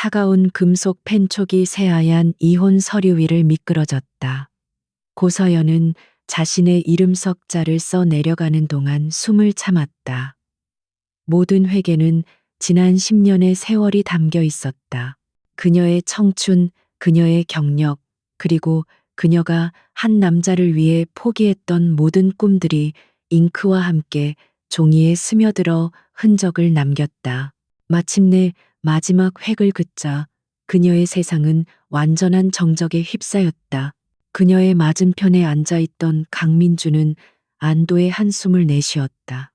차가운 금속 펜촉이 새하얀 이혼 서류 위를 미끄러졌다. 고서연은 자신의 이름 석자를 써 내려가는 동안 숨을 참았다. 모든 회계는 지난 10년의 세월이 담겨 있었다. 그녀의 청춘, 그녀의 경력, 그리고 그녀가 한 남자를 위해 포기했던 모든 꿈들이 잉크와 함께 종이에 스며들어 흔적을 남겼다. 마침내 마지막 획을 긋자 그녀의 세상은 완전한 정적에 휩싸였다. 그녀의 맞은편에 앉아있던 강민주는 안도의 한숨을 내쉬었다.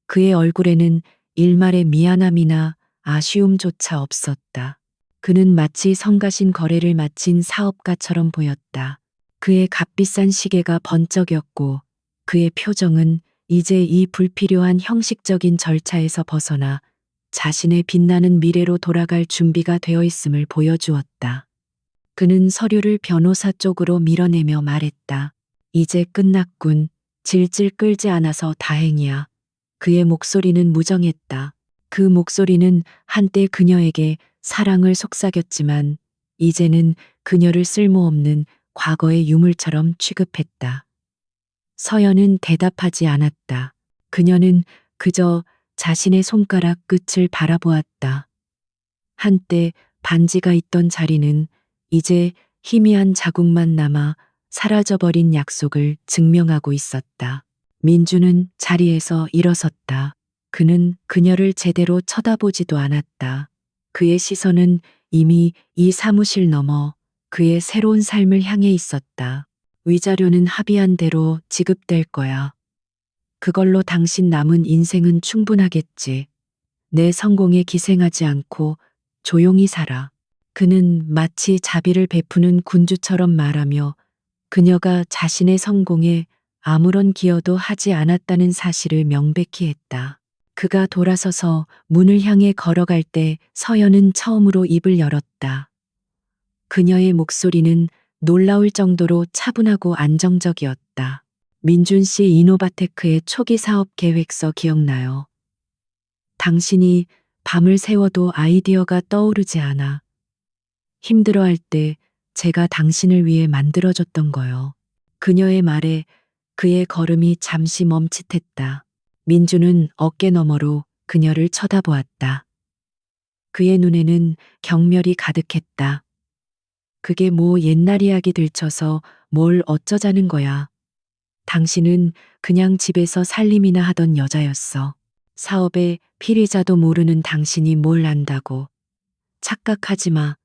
그의 얼굴에는 일말의 미안함이나 아쉬움조차 없었다. 그는 마치 성가신 거래를 마친 사업가처럼 보였다. 그의 값비싼 시계가 번쩍였고 그의 표정은 이제 이 불필요한 형식적인 절차에서 벗어나 자신의 빛나는 미래로 돌아갈 준비가 되어 있음을 보여주었다. 그는 서류를 변호사 쪽으로 밀어내며 말했다. 이제 끝났군. 질질 끌지 않아서 다행이야. 그의 목소리는 무정했다. 그 목소리는 한때 그녀에게 사랑을 속삭였지만 이제는 그녀를 쓸모없는 과거의 유물처럼 취급했다. 서연은 대답하지 않았다. 그녀는 그저 자신의 손가락 끝을 바라보았다. 한때 반지가 있던 자리는 이제 희미한 자국만 남아 사라져버린 약속을 증명하고 있었다. 민주는 자리에서 일어섰다. 그는 그녀를 제대로 쳐다보지도 않았다. 그의 시선은 이미 이 사무실 넘어 그의 새로운 삶을 향해 있었다. 위자료는 합의한 대로 지급될 거야. 그걸로 당신 남은 인생은 충분하겠지. 내 성공에 기생하지 않고 조용히 살아. 그는 마치 자비를 베푸는 군주처럼 말하며 그녀가 자신의 성공에 아무런 기여도 하지 않았다는 사실을 명백히 했다. 그가 돌아서서 문을 향해 걸어갈 때 서연은 처음으로 입을 열었다. 그녀의 목소리는 놀라울 정도로 차분하고 안정적이었다. 민준 씨 이노바테크의 초기 사업 계획서 기억나요? 당신이 밤을 새워도 아이디어가 떠오르지 않아. 힘들어할 때 제가 당신을 위해 만들어줬던 거요. 그녀의 말에 그의 걸음이 잠시 멈칫했다. 민주는 어깨 너머로 그녀를 쳐다보았다. 그의 눈에는 경멸이 가득했다. 그게 뭐 옛날 이야기 들춰서 뭘 어쩌자는 거야. 당신은 그냥 집에서 살림이나 하던 여자였어. 사업에 피리자도 모르는 당신이 뭘 안다고. 착각하지 마.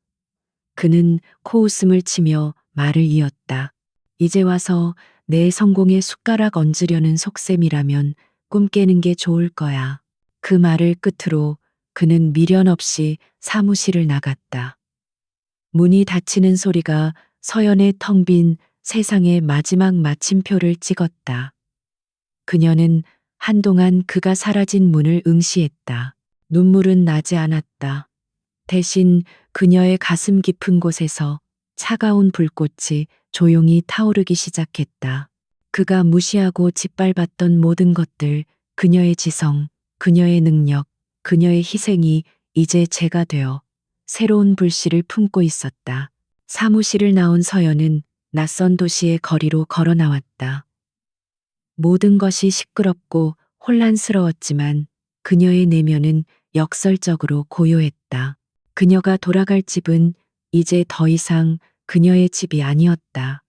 그는 코웃음을 치며 말을 이었다. 이제 와서 내 성공에 숟가락 얹으려는 속셈이라면 꿈 깨는 게 좋을 거야. 그 말을 끝으로 그는 미련 없이 사무실을 나갔다. 문이 닫히는 소리가 서연의 텅 빈 세상의 마지막 마침표를 찍었다. 그녀는 한동안 그가 사라진 문을 응시했다. 눈물은 나지 않았다. 대신 그녀의 가슴 깊은 곳에서 차가운 불꽃이 조용히 타오르기 시작했다. 그가 무시하고 짓밟았던 모든 것들, 그녀의 지성, 그녀의 능력, 그녀의 희생이 이제 재가 되어 새로운 불씨를 품고 있었다. 사무실을 나온 서연은 낯선 도시의 거리로 걸어 나왔다. 모든 것이 시끄럽고 혼란스러웠지만 그녀의 내면은 역설적으로 고요했다. 그녀가 돌아갈 집은 이제 더 이상 그녀의 집이 아니었다.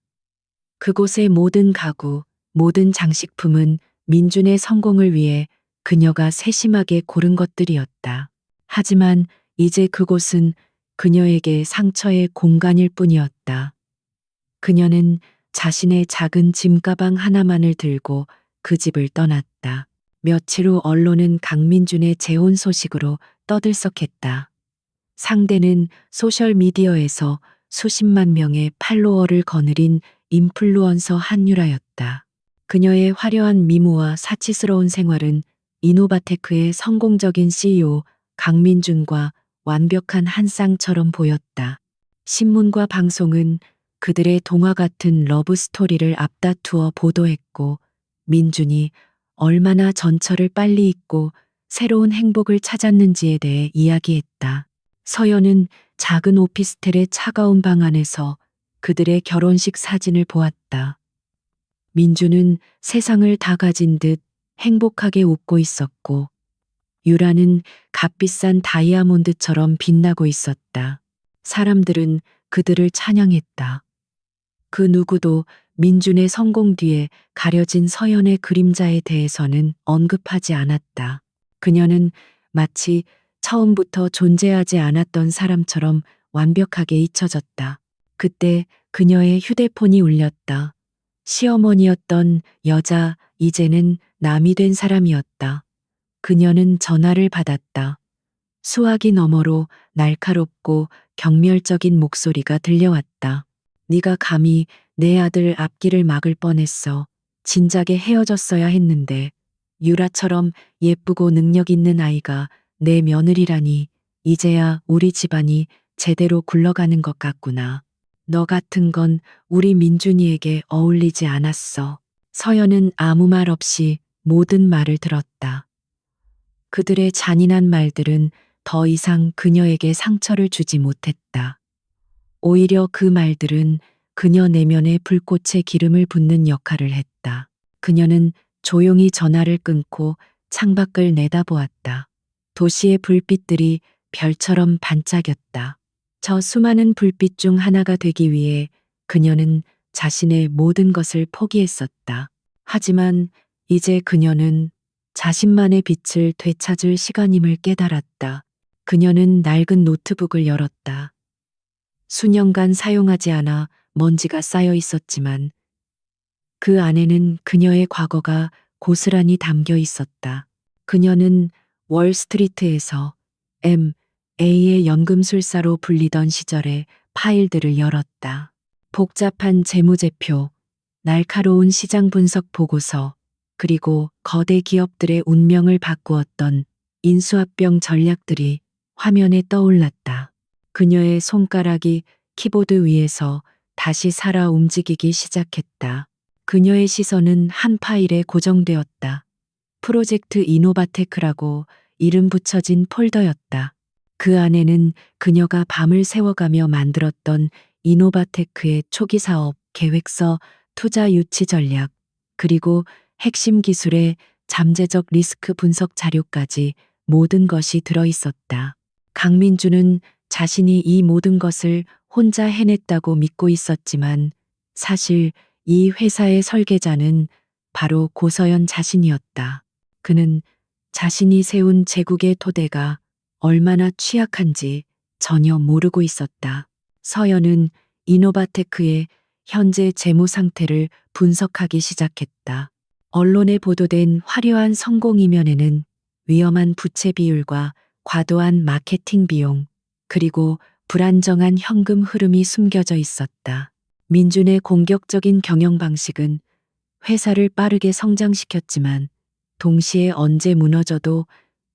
그곳의 모든 가구, 모든 장식품은 민준의 성공을 위해 그녀가 세심하게 고른 것들이었다. 하지만 이제 그곳은 그녀에게 상처의 공간일 뿐이었다. 그녀는 자신의 작은 짐가방 하나만을 들고 그 집을 떠났다. 며칠 후 언론은 강민준의 재혼 소식으로 떠들썩했다. 상대는 소셜미디어에서 수십만 명의 팔로워를 거느린 인플루언서 한유라였다. 그녀의 화려한 미모와 사치스러운 생활은 이노바테크의 성공적인 CEO 강민준과 완벽한 한 쌍처럼 보였다. 신문과 방송은 그들의 동화 같은 러브 스토리를 앞다투어 보도했고 민준이 얼마나 전철을 빨리 잊고 새로운 행복을 찾았는지에 대해 이야기했다. 서연은 작은 오피스텔의 차가운 방 안에서 그들의 결혼식 사진을 보았다. 민주는 세상을 다 가진 듯 행복하게 웃고 있었고, 유라는 값비싼 다이아몬드처럼 빛나고 있었다. 사람들은 그들을 찬양했다. 그 누구도 민준의 성공 뒤에 가려진 서연의 그림자에 대해서는 언급하지 않았다. 그녀는 마치 처음부터 존재하지 않았던 사람처럼 완벽하게 잊혀졌다. 그때 그녀의 휴대폰이 울렸다. 시어머니였던 여자, 이제는 남이 된 사람이었다. 그녀는 전화를 받았다. 수화기 너머로 날카롭고 경멸적인 목소리가 들려왔다. 네가 감히 내 아들 앞길을 막을 뻔했어. 진작에 헤어졌어야 했는데. 유라처럼 예쁘고 능력 있는 아이가 내 며느리라니. 이제야 우리 집안이 제대로 굴러가는 것 같구나. 너 같은 건 우리 민준이에게 어울리지 않았어. 서연은 아무 말 없이 모든 말을 들었다. 그들의 잔인한 말들은 더 이상 그녀에게 상처를 주지 못했다. 오히려 그 말들은 그녀 내면의 불꽃에 기름을 붓는 역할을 했다. 그녀는 조용히 전화를 끊고 창밖을 내다보았다. 도시의 불빛들이 별처럼 반짝였다. 저 수많은 불빛 중 하나가 되기 위해 그녀는 자신의 모든 것을 포기했었다. 하지만 이제 그녀는 자신만의 빛을 되찾을 시간임을 깨달았다. 그녀는 낡은 노트북을 열었다. 수년간 사용하지 않아 먼지가 쌓여 있었지만 그 안에는 그녀의 과거가 고스란히 담겨 있었다. 그녀는 월스트리트에서 MA의 연금술사로 불리던 시절의 파일들을 열었다. 복잡한 재무제표, 날카로운 시장 분석 보고서, 그리고 거대 기업들의 운명을 바꾸었던 인수합병 전략들이 화면에 떠올랐다. 그녀의 손가락이 키보드 위에서 다시 살아 움직이기 시작했다. 그녀의 시선은 한 파일에 고정되었다. 프로젝트 이노바테크라고 이름 붙여진 폴더였다. 그 안에는 그녀가 밤을 새워가며 만들었던 이노바테크의 초기 사업 계획서, 투자 유치 전략, 그리고 핵심 기술의 잠재적 리스크 분석 자료까지 모든 것이 들어 있었다. 강민주는 자신이 이 모든 것을 혼자 해냈다고 믿고 있었지만 사실 이 회사의 설계자는 바로 고서연 자신이었다. 그는 자신이 세운 제국의 토대가 얼마나 취약한지 전혀 모르고 있었다. 서연은 이노바테크의 현재 재무 상태를 분석하기 시작했다. 언론에 보도된 화려한 성공 이면에는 위험한 부채 비율과 과도한 마케팅 비용, 그리고 불안정한 현금 흐름이 숨겨져 있었다. 민준의 공격적인 경영 방식은 회사를 빠르게 성장시켰지만 동시에 언제 무너져도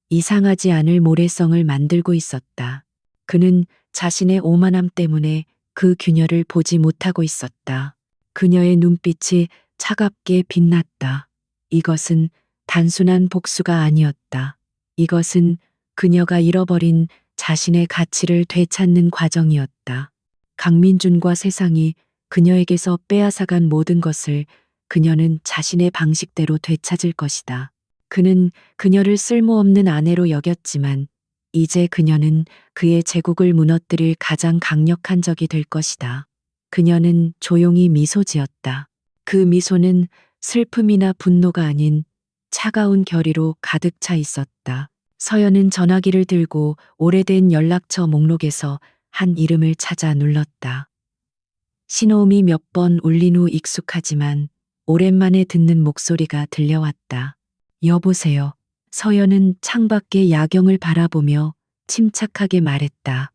이상하지 않을 모래성을 만들고 있었다. 그는 자신의 오만함 때문에 그 균열을 보지 못하고 있었다. 그녀의 눈빛이 차갑게 빛났다. 이것은 단순한 복수가 아니었다. 이것은 그녀가 잃어버린 자신의 가치를 되찾는 과정이었다. 강민준과 세상이 그녀에게서 빼앗아간 모든 것을 그녀는 자신의 방식대로 되찾을 것이다. 그는 그녀를 쓸모없는 아내로 여겼지만 이제 그녀는 그의 제국을 무너뜨릴 가장 강력한 적이 될 것이다. 그녀는 조용히 미소 지었다. 그 미소는 슬픔이나 분노가 아닌 차가운 결의로 가득 차 있었다. 서연은 전화기를 들고 오래된 연락처 목록에서 한 이름을 찾아 눌렀다. 신호음이 몇 번 울린 후 익숙하지만 오랜만에 듣는 목소리가 들려왔다. 여보세요. 서연은 창밖의 야경을 바라보며 침착하게 말했다.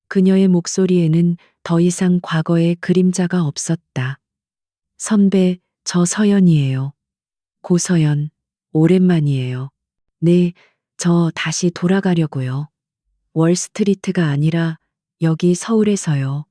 그녀의 목소리에는 더 이상 과거의 그림자가 없었다. 선배, 저 서연이에요. 고서연, 오랜만이에요. 네, 저 다시 돌아가려고요. 월스트리트가 아니라 여기 서울에서요.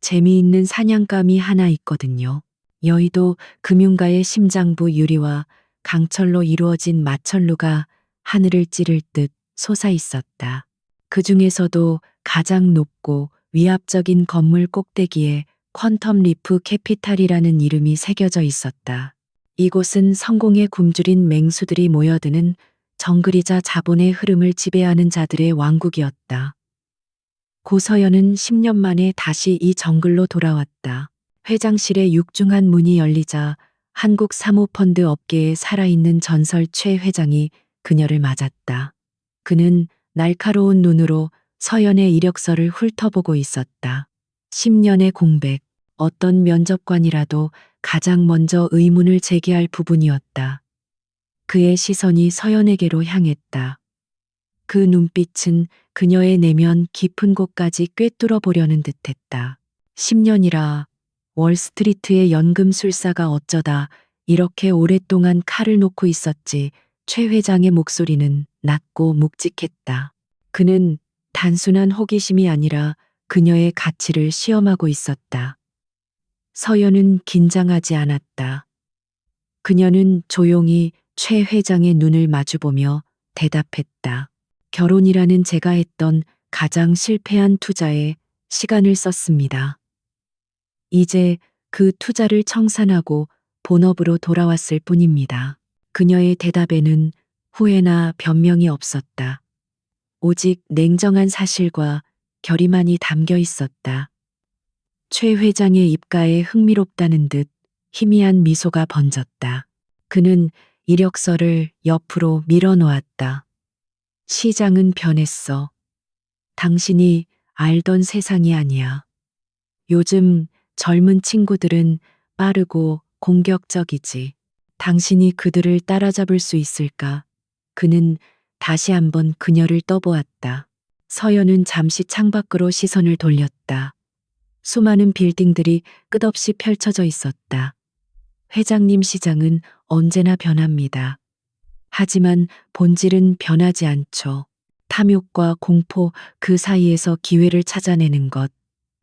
재미있는 사냥감이 하나 있거든요. 여의도 금융가의 심장부 유리와 강철로 이루어진 마천루가 하늘을 찌를 듯 솟아 있었다. 그 중에서도 가장 높고 위압적인 건물 꼭대기에 퀀텀 리프 캐피탈이라는 이름이 새겨져 있었다. 이곳은 성공에 굶주린 맹수들이 모여드는 정글이자 자본의 흐름을 지배하는 자들의 왕국이었다. 고서연은 10년 만에 다시 이 정글로 돌아왔다. 회장실의 육중한 문이 열리자 한국 사모펀드 업계에 살아있는 전설 최 회장이 그녀를 맞았다. 그는 날카로운 눈으로 서연의 이력서를 훑어보고 있었다. 10년의 공백, 어떤 면접관이라도 가장 먼저 의문을 제기할 부분이었다. 그의 시선이 서연에게로 향했다. 그 눈빛은 그녀의 내면 깊은 곳까지 꿰뚫어 보려는 듯했다. 10년이라 월스트리트의 연금술사가 어쩌다 이렇게 오랫동안 칼을 놓고 있었지. 최 회장의 목소리는 낮고 묵직했다. 그는 단순한 호기심이 아니라 그녀의 가치를 시험하고 있었다. 서연은 긴장하지 않았다. 그녀는 조용히 최 회장의 눈을 마주보며 대답했다. 결혼이라는 제가 했던 가장 실패한 투자에 시간을 썼습니다. 이제 그 투자를 청산하고 본업으로 돌아왔을 뿐입니다. 그녀의 대답에는 후회나 변명이 없었다. 오직 냉정한 사실과 결의만이 담겨 있었다. 최 회장의 입가에 흥미롭다는 듯 희미한 미소가 번졌다. 그는 이력서를 옆으로 밀어놓았다. 시장은 변했어. 당신이 알던 세상이 아니야. 요즘 젊은 친구들은 빠르고 공격적이지. 당신이 그들을 따라잡을 수 있을까? 그는 다시 한번 그녀를 떠보았다. 서연은 잠시 창밖으로 시선을 돌렸다. 수많은 빌딩들이 끝없이 펼쳐져 있었다. 회장님 시장은 언제나 변합니다. 하지만 본질은 변하지 않죠. 탐욕과 공포 그 사이에서 기회를 찾아내는 것.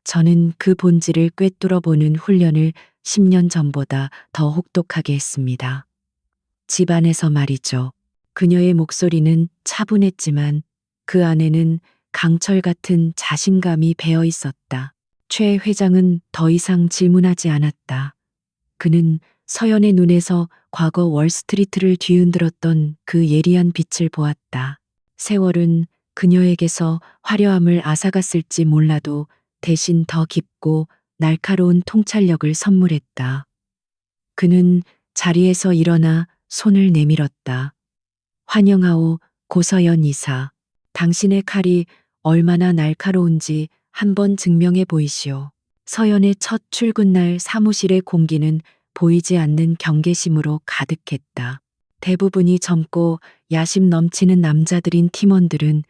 저는 그 본질을 꿰뚫어 보는 훈련을 10년 전보다 더 혹독하게 했습니다. 집안에서 말이죠. 그녀의 목소리는 차분했지만 그 안에는 강철 같은 자신감이 배어 있었다. 최 회장은 더 이상 질문하지 않았다. 그는 서연의 눈에서 과거 월스트리트를 뒤흔들었던 그 예리한 빛을 보았다. 세월은 그녀에게서 화려함을 앗아갔을지 몰라도 대신 더 깊고 날카로운 통찰력을 선물했다. 그는 자리에서 일어나 손을 내밀었다. 환영하오, 고서연 이사. 당신의 칼이 얼마나 날카로운지 한번 증명해 보이시오. 서연의 첫 출근날 사무실의 공기는 보이지 않는 경계심으로 가득했다. 대부분이 젊고 야심 넘치는 남자들인 팀원들은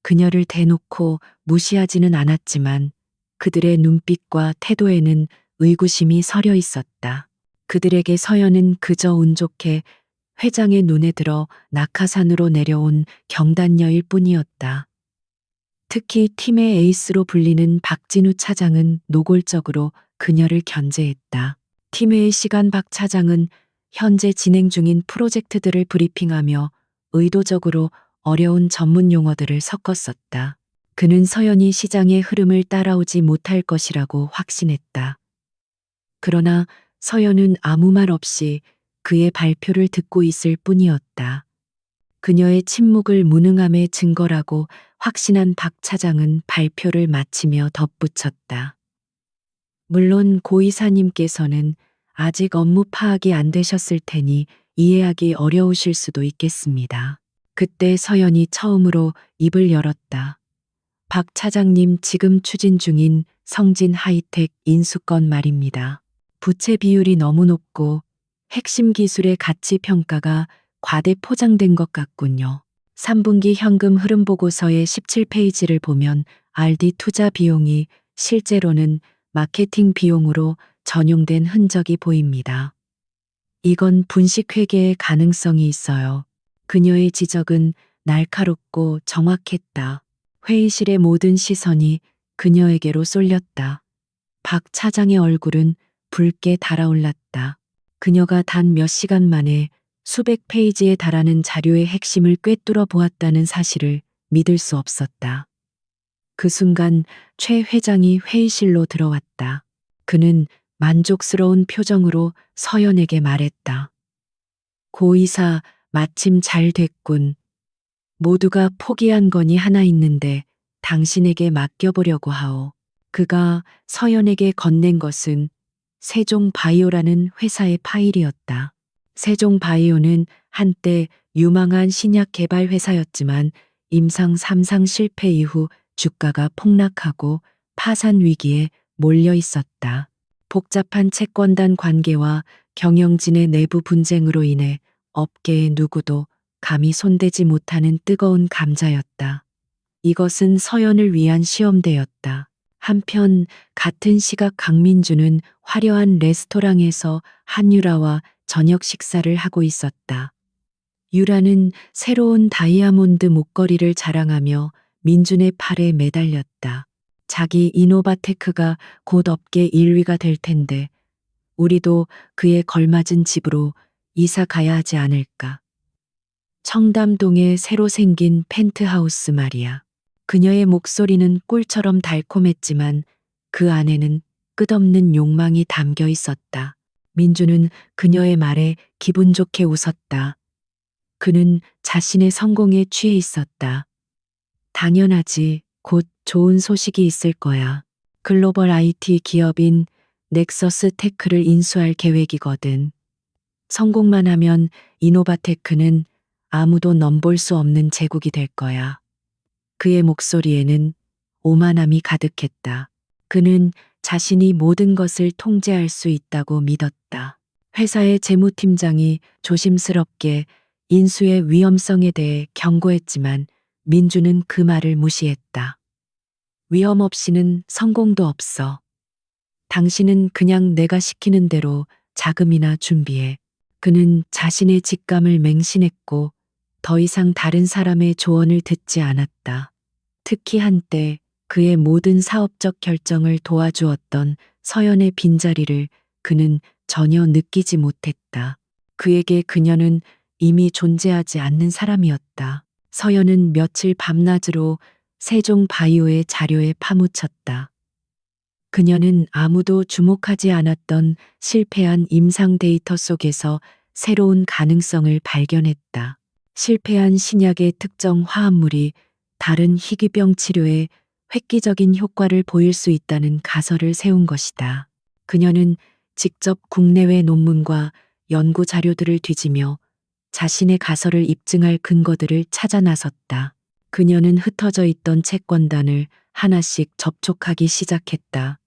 그녀를 대놓고 무시하지는 않았지만 그들의 눈빛과 태도에는 의구심이 서려 있었다. 그들에게 서연은 그저 운 좋게 회장의 눈에 들어 낙하산으로 내려온 경단녀일 뿐이었다. 특히 팀의 에이스로 불리는 박진우 차장은 노골적으로 그녀를 견제했다. 팀회의 시간 박 차장은 현재 진행 중인 프로젝트들을 브리핑하며 의도적으로 어려운 전문 용어들을 섞었었다. 그는 서연이 시장의 흐름을 따라오지 못할 것이라고 확신했다. 그러나 서연은 아무 말 없이 그의 발표를 듣고 있을 뿐이었다. 그녀의 침묵을 무능함의 증거라고 확신한 박 차장은 발표를 마치며 덧붙였다. 물론 고 이사님께서는 아직 업무 파악이 안 되셨을 테니 이해하기 어려우실 수도 있겠습니다. 그때 서연이 처음으로 입을 열었다. 박 차장님 지금 추진 중인 성진 하이텍 인수건 말입니다. 부채 비율이 너무 높고 핵심 기술의 가치 평가가 과대 포장된 것 같군요. 3분기 현금 흐름 보고서의 17페이지를 보면 RD 투자 비용이 실제로는 마케팅 비용으로 전용된 흔적이 보입니다. 이건 분식 회계의 가능성이 있어요. 그녀의 지적은 날카롭고 정확했다. 회의실의 모든 시선이 그녀에게로 쏠렸다. 박 차장의 얼굴은 붉게 달아올랐다. 그녀가 단 몇 시간 만에 수백 페이지에 달하는 자료의 핵심을 꿰뚫어 보았다는 사실을 믿을 수 없었다. 그 순간 최 회장이 회의실로 들어왔다. 그는 만족스러운 표정으로 서연에게 말했다. 고 이사, 마침 잘 됐군. 모두가 포기한 건이 하나 있는데 당신에게 맡겨보려고 하오. 그가 서연에게 건넨 것은 세종바이오라는 회사의 파일이었다. 세종바이오는 한때 유망한 신약 개발 회사였지만 임상 3상 실패 이후 주가가 폭락하고 파산 위기에 몰려 있었다. 복잡한 채권단 관계와 경영진의 내부 분쟁으로 인해 업계의 누구도 감히 손대지 못하는 뜨거운 감자였다. 이것은 서연을 위한 시험대였다. 한편 같은 시각 강민주는 화려한 레스토랑에서 한유라와 저녁 식사를 하고 있었다. 유라는 새로운 다이아몬드 목걸이를 자랑하며 민준의 팔에 매달렸다. 자기 이노바테크가 곧 업계 1위가 될 텐데 우리도 그에 걸맞은 집으로 이사 가야 하지 않을까. 청담동에 새로 생긴 펜트하우스 말이야. 그녀의 목소리는 꿀처럼 달콤했지만 그 안에는 끝없는 욕망이 담겨 있었다. 민주는 그녀의 말에 기분 좋게 웃었다. 그는 자신의 성공에 취해 있었다. 당연하지. 곧 좋은 소식이 있을 거야. 글로벌 IT 기업인 넥서스 테크를 인수할 계획이거든. 성공만 하면 이노바테크는 아무도 넘볼 수 없는 제국이 될 거야. 그의 목소리에는 오만함이 가득했다. 그는 자신이 모든 것을 통제할 수 있다고 믿었다. 회사의 재무팀장이 조심스럽게 인수의 위험성에 대해 경고했지만 민주는 그 말을 무시했다. 위험 없이는 성공도 없어. 당신은 그냥 내가 시키는 대로 자금이나 준비해. 그는 자신의 직감을 맹신했고 더 이상 다른 사람의 조언을 듣지 않았다. 특히 한때 그의 모든 사업적 결정을 도와주었던 서연의 빈자리를 그는 전혀 느끼지 못했다. 그에게 그녀는 이미 존재하지 않는 사람이었다. 서연은 며칠 밤낮으로 세종바이오의 자료에 파묻혔다. 그녀는 아무도 주목하지 않았던 실패한 임상 데이터 속에서 새로운 가능성을 발견했다. 실패한 신약의 특정 화합물이 다른 희귀병 치료에 획기적인 효과를 보일 수 있다는 가설을 세운 것이다. 그녀는 직접 국내외 논문과 연구 자료들을 뒤지며 자신의 가설을 입증할 근거들을 찾아 나섰다. 그녀는 흩어져 있던 채권단을 하나씩 접촉하기 시작했다.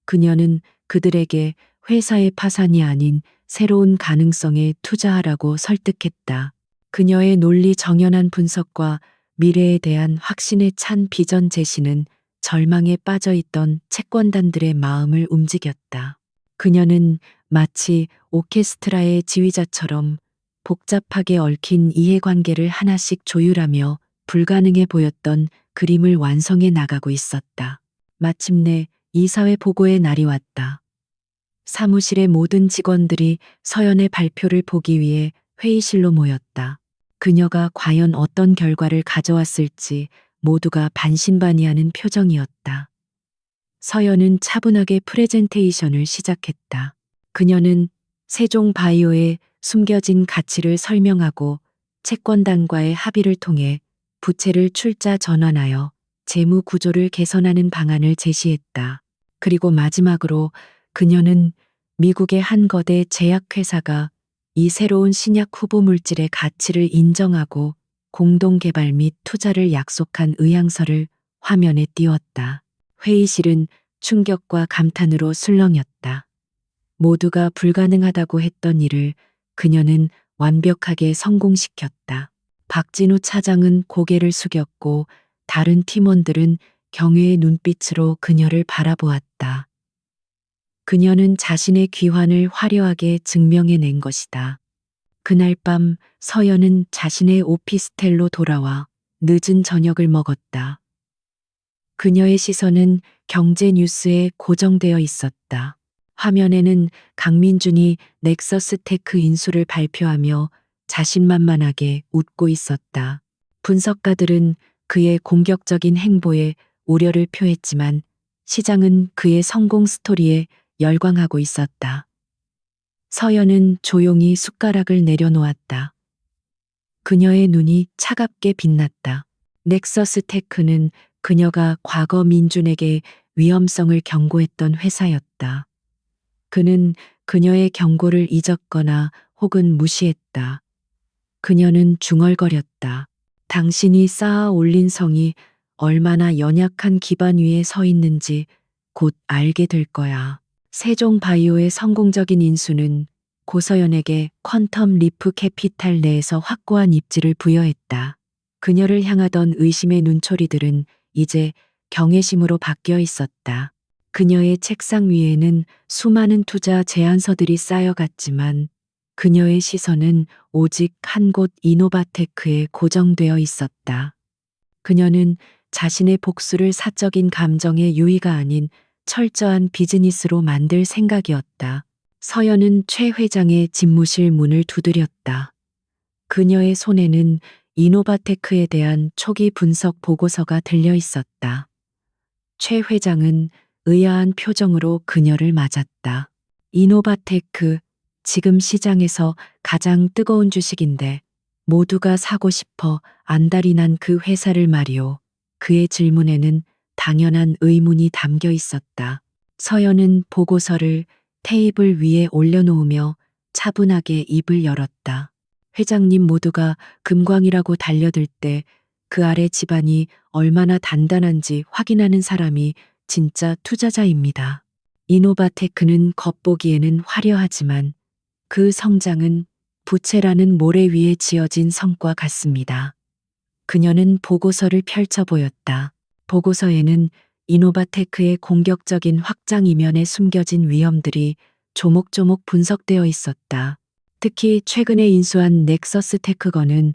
그녀는 그들에게 회사의 파산이 아닌 새로운 가능성에 투자하라고 설득했다. 그녀의 논리 정연한 분석과 미래에 대한 확신에 찬 비전 제시는 절망에 빠져 있던 채권단들의 마음을 움직였다. 그녀는 마치 오케스트라의 지휘자처럼 복잡하게 얽힌 이해관계를 하나씩 조율하며 불가능해 보였던 그림을 완성해 나가고 있었다. 마침내 이사회 보고의 날이 왔다. 사무실의 모든 직원들이 서연의 발표를 보기 위해 회의실로 모였다. 그녀가 과연 어떤 결과를 가져왔을지 모두가 반신반의하는 표정이었다. 서연은 차분하게 프레젠테이션을 시작했다. 그녀는 세종바이오의 숨겨진 가치를 설명하고 채권단과의 합의를 통해 부채를 출자 전환하여 재무 구조를 개선하는 방안을 제시했다. 그리고 마지막으로 그녀는 미국의 한 거대 제약회사가 이 새로운 신약 후보 물질의 가치를 인정하고 공동 개발 및 투자를 약속한 의향서를 화면에 띄웠다. 회의실은 충격과 감탄으로 술렁였다. 모두가 불가능하다고 했던 일을 그녀는 완벽하게 성공시켰다. 박진우 차장은 고개를 숙였고 다른 팀원들은 경외의 눈빛으로 그녀를 바라보았다. 그녀는 자신의 귀환을 화려하게 증명해낸 것이다. 그날 밤 서연은 자신의 오피스텔로 돌아와 늦은 저녁을 먹었다. 그녀의 시선은 경제 뉴스에 고정되어 있었다. 화면에는 강민준이 넥서스 테크 인수를 발표하며 자신만만하게 웃고 있었다. 분석가들은 그의 공격적인 행보에 우려를 표했지만 시장은 그의 성공 스토리에 열광하고 있었다. 서연은 조용히 숟가락을 내려놓았다. 그녀의 눈이 차갑게 빛났다. 넥서스 테크는 그녀가 과거 민준에게 위험성을 경고했던 회사였다. 그는 그녀의 경고를 잊었거나 혹은 무시했다. 그녀는 중얼거렸다. 당신이 쌓아 올린 성이 얼마나 연약한 기반 위에 서 있는지 곧 알게 될 거야. 세종바이오의 성공적인 인수는 고서연에게 퀀텀 리프 캐피탈 내에서 확고한 입지를 부여했다. 그녀를 향하던 의심의 눈초리들은 이제 경외심으로 바뀌어 있었다. 그녀의 책상 위에는 수많은 투자 제안서들이 쌓여갔지만 그녀의 시선은 오직 한 곳 이노바테크에 고정되어 있었다. 그녀는 자신의 복수를 사적인 감정의 유의가 아닌 철저한 비즈니스로 만들 생각이었다. 서연은 최 회장의 집무실 문을 두드렸다. 그녀의 손에는 이노바테크에 대한 초기 분석 보고서가 들려 있었다. 최 회장은 의아한 표정으로 그녀를 맞았다. 이노바테크, 지금 시장에서 가장 뜨거운 주식인데 모두가 사고 싶어 안달이 난 그 회사를 말이오. 그의 질문에는 당연한 의문이 담겨 있었다. 서연은 보고서를 테이블 위에 올려놓으며 차분하게 입을 열었다. 회장님 모두가 금광이라고 달려들 때 그 아래 집안이 얼마나 단단한지 확인하는 사람이 진짜 투자자입니다. 이노바테크는 겉보기에는 화려하지만 그 성장은 부채라는 모래 위에 지어진 성과 같습니다. 그녀는 보고서를 펼쳐 보였다. 보고서에는 이노바테크의 공격적인 확장 이면에 숨겨진 위험들이 조목조목 분석되어 있었다. 특히 최근에 인수한 넥서스 테크건은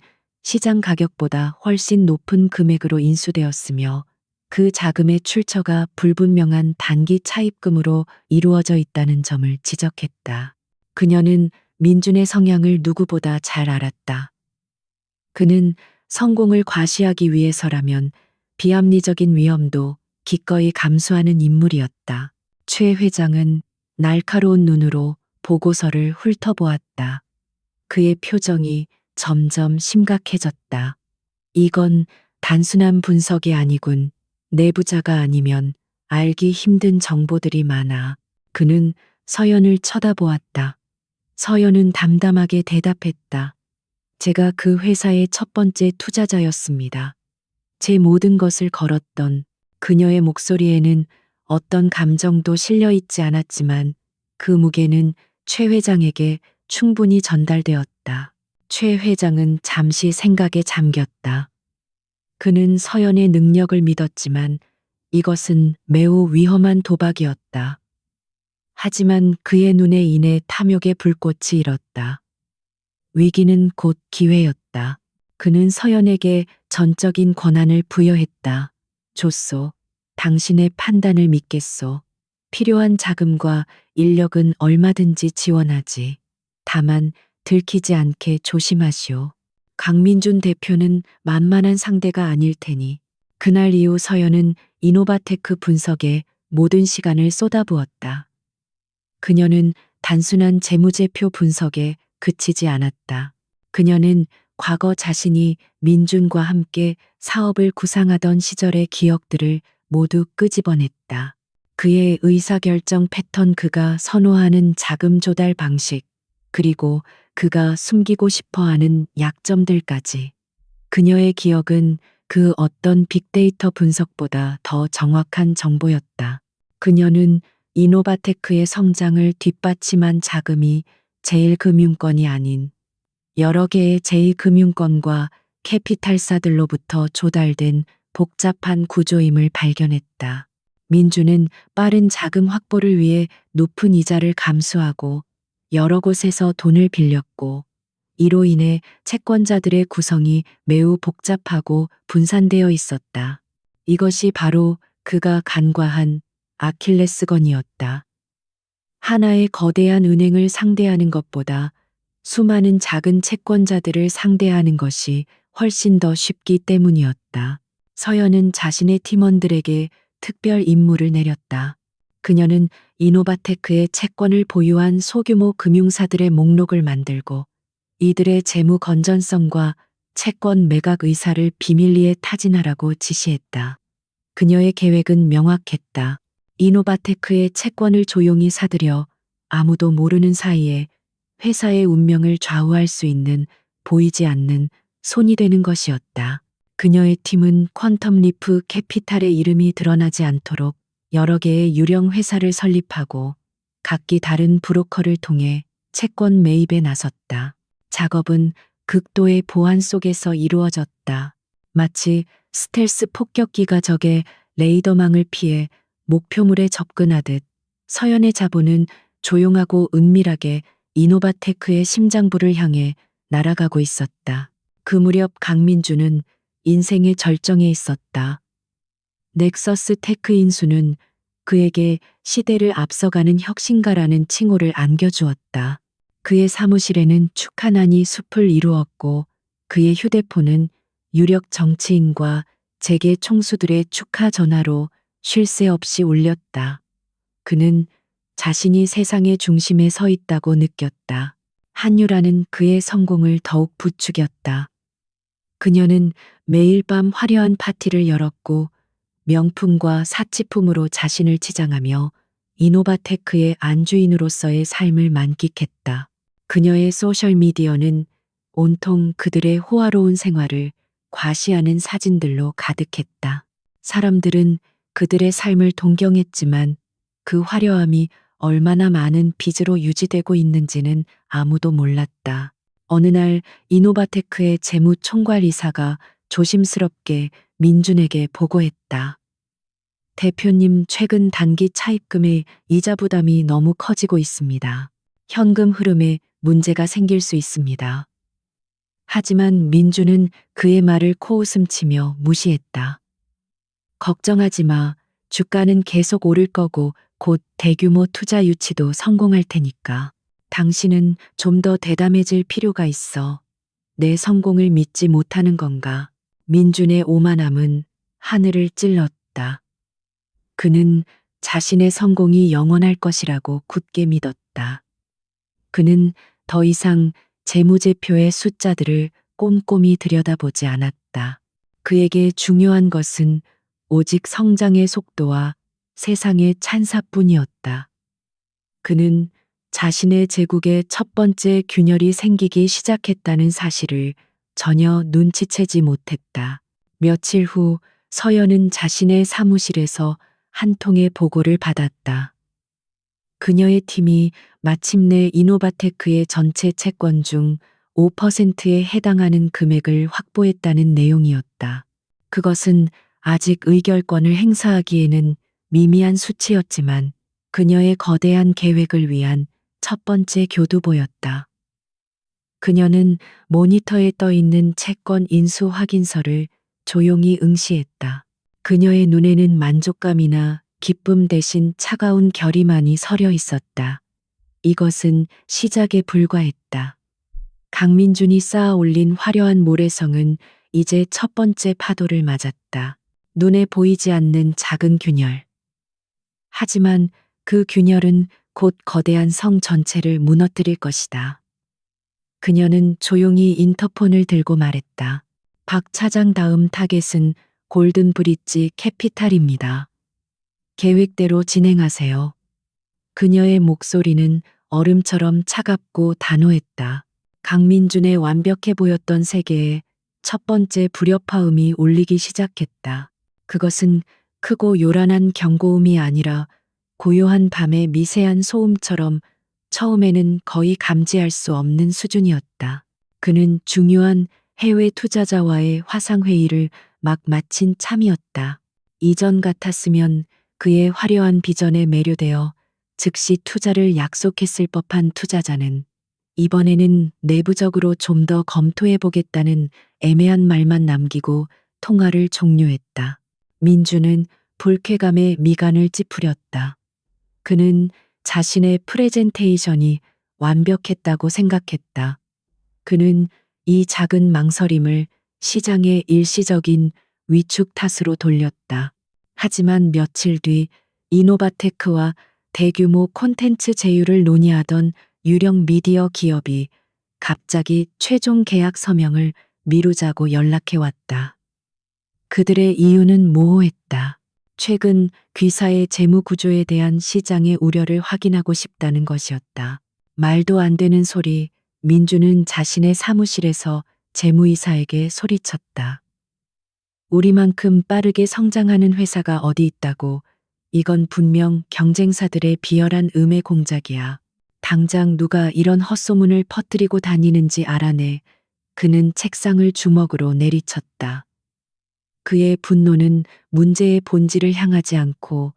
시장 가격보다 훨씬 높은 금액으로 인수되었으며 그 자금의 출처가 불분명한 단기 차입금으로 이루어져 있다는 점을 지적했다. 그녀는 민준의 성향을 누구보다 잘 알았다. 그는 성공을 과시하기 위해서라면 비합리적인 위험도 기꺼이 감수하는 인물이었다. 최 회장은 날카로운 눈으로 보고서를 훑어보았다. 그의 표정이 점점 심각해졌다. 이건 단순한 분석이 아니군. 내부자가 아니면 알기 힘든 정보들이 많아. 그는 서연을 쳐다보았다. 서연은 담담하게 대답했다. 제가 그 회사의 첫 번째 투자자였습니다. 제 모든 것을 걸었던 그녀의 목소리에는 어떤 감정도 실려 있지 않았지만 그 무게는 최 회장에게 충분히 전달되었다. 최 회장은 잠시 생각에 잠겼다. 그는 서연의 능력을 믿었지만 이것은 매우 위험한 도박이었다. 하지만 그의 눈에 이내 탐욕의 불꽃이 일었다. 위기는 곧 기회였다. 그는 서연에게 전적인 권한을 부여했다. 조소, 당신의 판단을 믿겠소. 필요한 자금과 인력은 얼마든지 지원하지. 다만 들키지 않게 조심하시오. 강민준 대표는 만만한 상대가 아닐 테니. 그날 이후 서연은 이노바테크 분석에 모든 시간을 쏟아부었다. 그녀는 단순한 재무제표 분석에 그치지 않았다. 그녀는 과거 자신이 민준과 함께 사업을 구상하던 시절의 기억들을 모두 끄집어냈다. 그의 의사결정 패턴, 그가 선호하는 자금 조달 방식, 그리고 그가 숨기고 싶어 하는 약점들까지. 그녀의 기억은 그 어떤 빅데이터 분석보다 더 정확한 정보였다. 그녀는 이노바테크의 성장을 뒷받침한 자금이 제1금융권이 아닌 여러 개의 제2금융권과 캐피탈사들로부터 조달된 복잡한 구조임을 발견했다. 민주는 빠른 자금 확보를 위해 높은 이자를 감수하고 여러 곳에서 돈을 빌렸고, 이로 인해 채권자들의 구성이 매우 복잡하고 분산되어 있었다. 이것이 바로 그가 간과한 아킬레스건이었다. 하나의 거대한 은행을 상대하는 것보다 수많은 작은 채권자들을 상대하는 것이 훨씬 더 쉽기 때문이었다. 서연은 자신의 팀원들에게 특별 임무를 내렸다. 그녀는 이노바테크의 채권을 보유한 소규모 금융사들의 목록을 만들고 이들의 재무 건전성과 채권 매각 의사를 비밀리에 타진하라고 지시했다. 그녀의 계획은 명확했다. 이노바테크의 채권을 조용히 사들여 아무도 모르는 사이에 회사의 운명을 좌우할 수 있는 보이지 않는 손이 되는 것이었다. 그녀의 팀은 퀀텀 리프 캐피탈의 이름이 드러나지 않도록 여러 개의 유령 회사를 설립하고 각기 다른 브로커를 통해 채권 매입에 나섰다. 작업은 극도의 보안 속에서 이루어졌다. 마치 스텔스 폭격기가 적의 레이더망을 피해 목표물에 접근하듯 서연의 자본은 조용하고 은밀하게 이노바테크의 심장부를 향해 날아가고 있었다. 그 무렵 강민주는 인생의 절정에 있었다. 넥서스 테크 인수는 그에게 시대를 앞서가는 혁신가라는 칭호를 안겨주었다. 그의 사무실에는 축하난이 숲을 이루었고 그의 휴대폰은 유력 정치인과 재계 총수들의 축하 전화로 쉴 새 없이 울렸다. 그는 자신이 세상의 중심에 서 있다고 느꼈다. 한유라는 그의 성공을 더욱 부추겼다. 그녀는 매일 밤 화려한 파티를 열었고 명품과 사치품으로 자신을 치장하며 이노바테크의 안주인으로서의 삶을 만끽했다. 그녀의 소셜미디어는 온통 그들의 호화로운 생활을 과시하는 사진들로 가득했다. 사람들은 그들의 삶을 동경했지만 그 화려함이 얼마나 많은 빚으로 유지되고 있는지는 아무도 몰랐다. 어느 날 이노바테크의 재무총괄이사가 조심스럽게 민준에게 보고했다. 대표님, 최근 단기 차입금의 이자 부담이 너무 커지고 있습니다. 현금 흐름에 문제가 생길 수 있습니다. 하지만 민준은 그의 말을 코웃음치며 무시했다. 걱정하지 마. 주가는 계속 오를 거고 곧 대규모 투자 유치도 성공할 테니까. 당신은 좀 더 대담해질 필요가 있어. 내 성공을 믿지 못하는 건가? 민준의 오만함은 하늘을 찔렀다. 그는 자신의 성공이 영원할 것이라고 굳게 믿었다. 그는 더 이상 재무제표의 숫자들을 꼼꼼히 들여다보지 않았다. 그에게 중요한 것은 오직 성장의 속도와 세상의 찬사뿐이었다. 그는 자신의 제국에 첫 번째 균열이 생기기 시작했다는 사실을 전혀 눈치채지 못했다. 며칠 후 서연은 자신의 사무실에서 한 통의 보고를 받았다. 그녀의 팀이 마침내 이노바테크의 전체 채권 중 5%에 해당하는 금액을 확보했다는 내용이었다. 그것은 아직 의결권을 행사하기에는 미미한 수치였지만 그녀의 거대한 계획을 위한 첫 번째 교두보였다. 그녀는 모니터에 떠 있는 채권 인수 확인서를 조용히 응시했다. 그녀의 눈에는 만족감이나 기쁨 대신 차가운 결의만이 서려 있었다. 이것은 시작에 불과했다. 강민준이 쌓아 올린 화려한 모래성은 이제 첫 번째 파도를 맞았다. 눈에 보이지 않는 작은 균열. 하지만 그 균열은 곧 거대한 성 전체를 무너뜨릴 것이다. 그녀는 조용히 인터폰을 들고 말했다. 박 차장, 다음 타겟은 골든 브릿지 캐피탈입니다. 계획대로 진행하세요. 그녀의 목소리는 얼음처럼 차갑고 단호했다. 강민준의 완벽해 보였던 세계에 첫 번째 불협화음이 울리기 시작했다. 그것은 크고 요란한 경고음이 아니라 고요한 밤의 미세한 소음처럼 처음에는 거의 감지할 수 없는 수준이었다. 그는 중요한 해외 투자자와의 화상회의를 막 마친 참이었다. 이전 같았으면 그의 화려한 비전에 매료되어 즉시 투자를 약속했을 법한 투자자는 이번에는 내부적으로 좀 더 검토해보겠다는 애매한 말만 남기고 통화를 종료했다. 민주는 불쾌감에 미간을 찌푸렸다. 그는 자신의 프레젠테이션이 완벽했다고 생각했다. 그는 이 작은 망설임을 시장의 일시적인 위축 탓으로 돌렸다. 하지만 며칠 뒤 이노바테크와 대규모 콘텐츠 제휴를 논의하던 유령 미디어 기업이 갑자기 최종 계약 서명을 미루자고 연락해 왔다. 그들의 이유는 모호했다. 최근 귀사의 재무 구조에 대한 시장의 우려를 확인하고 싶다는 것이었다. 말도 안 되는 소리. 민주는 자신의 사무실에서 재무이사에게 소리쳤다. 우리만큼 빠르게 성장하는 회사가 어디 있다고. 이건 분명 경쟁사들의 비열한 음해 공작이야. 당장 누가 이런 헛소문을 퍼뜨리고 다니는지 알아내. 그는 책상을 주먹으로 내리쳤다. 그의 분노는 문제의 본질을 향하지 않고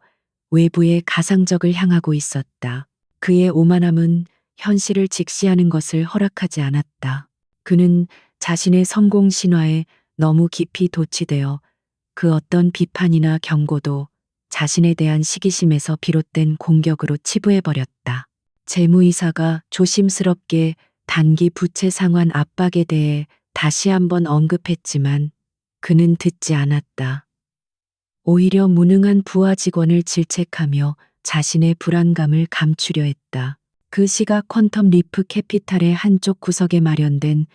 외부의 가상적을 향하고 있었다. 그의 오만함은 현실을 직시하는 것을 허락하지 않았다. 그는 자신의 성공 신화에 너무 깊이 도취되어 그 어떤 비판이나 경고도 자신에 대한 시기심에서 비롯된 공격으로 치부해버렸다. 재무이사가 조심스럽게 단기 부채 상환 압박에 대해 다시 한번 언급했지만 그는 듣지 않았다. 오히려 무능한 부하 직원을 질책하며 자신의 불안감을 감추려 했다. 그 시각 퀀텀 리프 캐피탈의 한쪽 구석에 마련된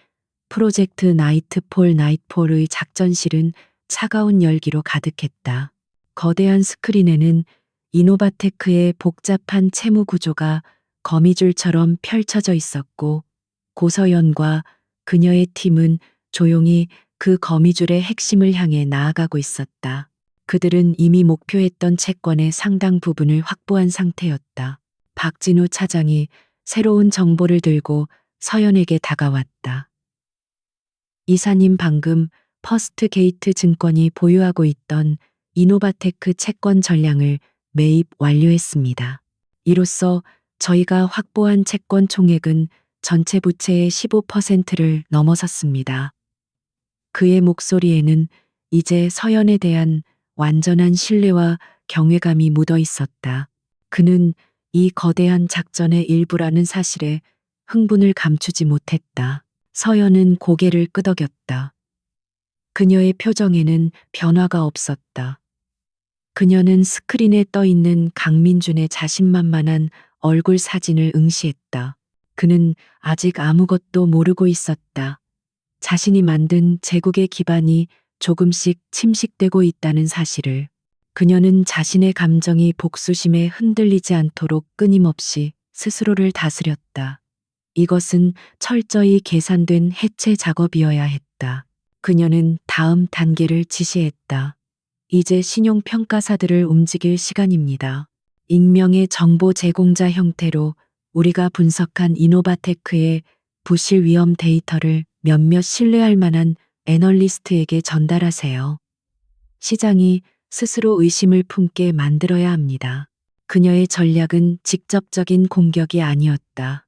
프로젝트 나이트폴의 작전실은 차가운 열기로 가득했다. 거대한 스크린에는 이노바테크의 복잡한 채무 구조가 거미줄처럼 펼쳐져 있었고 고서연과 그녀의 팀은 조용히 그 거미줄의 핵심을 향해 나아가고 있었다. 그들은 이미 목표했던 채권의 상당 부분을 확보한 상태였다. 박진우 차장이 새로운 정보를 들고 서연에게 다가왔다. 이사님, 방금 퍼스트 게이트 증권이 보유하고 있던 이노바테크 채권 전량을 매입 완료했습니다. 이로써 저희가 확보한 채권 총액은 전체 부채의 15%를 넘어섰습니다. 그의 목소리에는 이제 서연에 대한 완전한 신뢰와 경외감이 묻어 있었다. 그는 이 거대한 작전의 일부라는 사실에 흥분을 감추지 못했다. 서연은 고개를 끄덕였다. 그녀의 표정에는 변화가 없었다. 그녀는 스크린에 떠 있는 강민준의 자신만만한 얼굴 사진을 응시했다. 그는 아직 아무것도 모르고 있었다. 자신이 만든 제국의 기반이 조금씩 침식되고 있다는 사실을. 그녀는 자신의 감정이 복수심에 흔들리지 않도록 끊임없이 스스로를 다스렸다. 이것은 철저히 계산된 해체 작업이어야 했다. 그녀는 다음 단계를 지시했다. 이제 신용평가사들을 움직일 시간입니다. 익명의 정보 제공자 형태로 우리가 분석한 이노바테크의 부실 위험 데이터를 몇몇 신뢰할 만한 애널리스트에게 전달하세요. 시장이 스스로 의심을 품게 만들어야 합니다. 그녀의 전략은 직접적인 공격이 아니었다.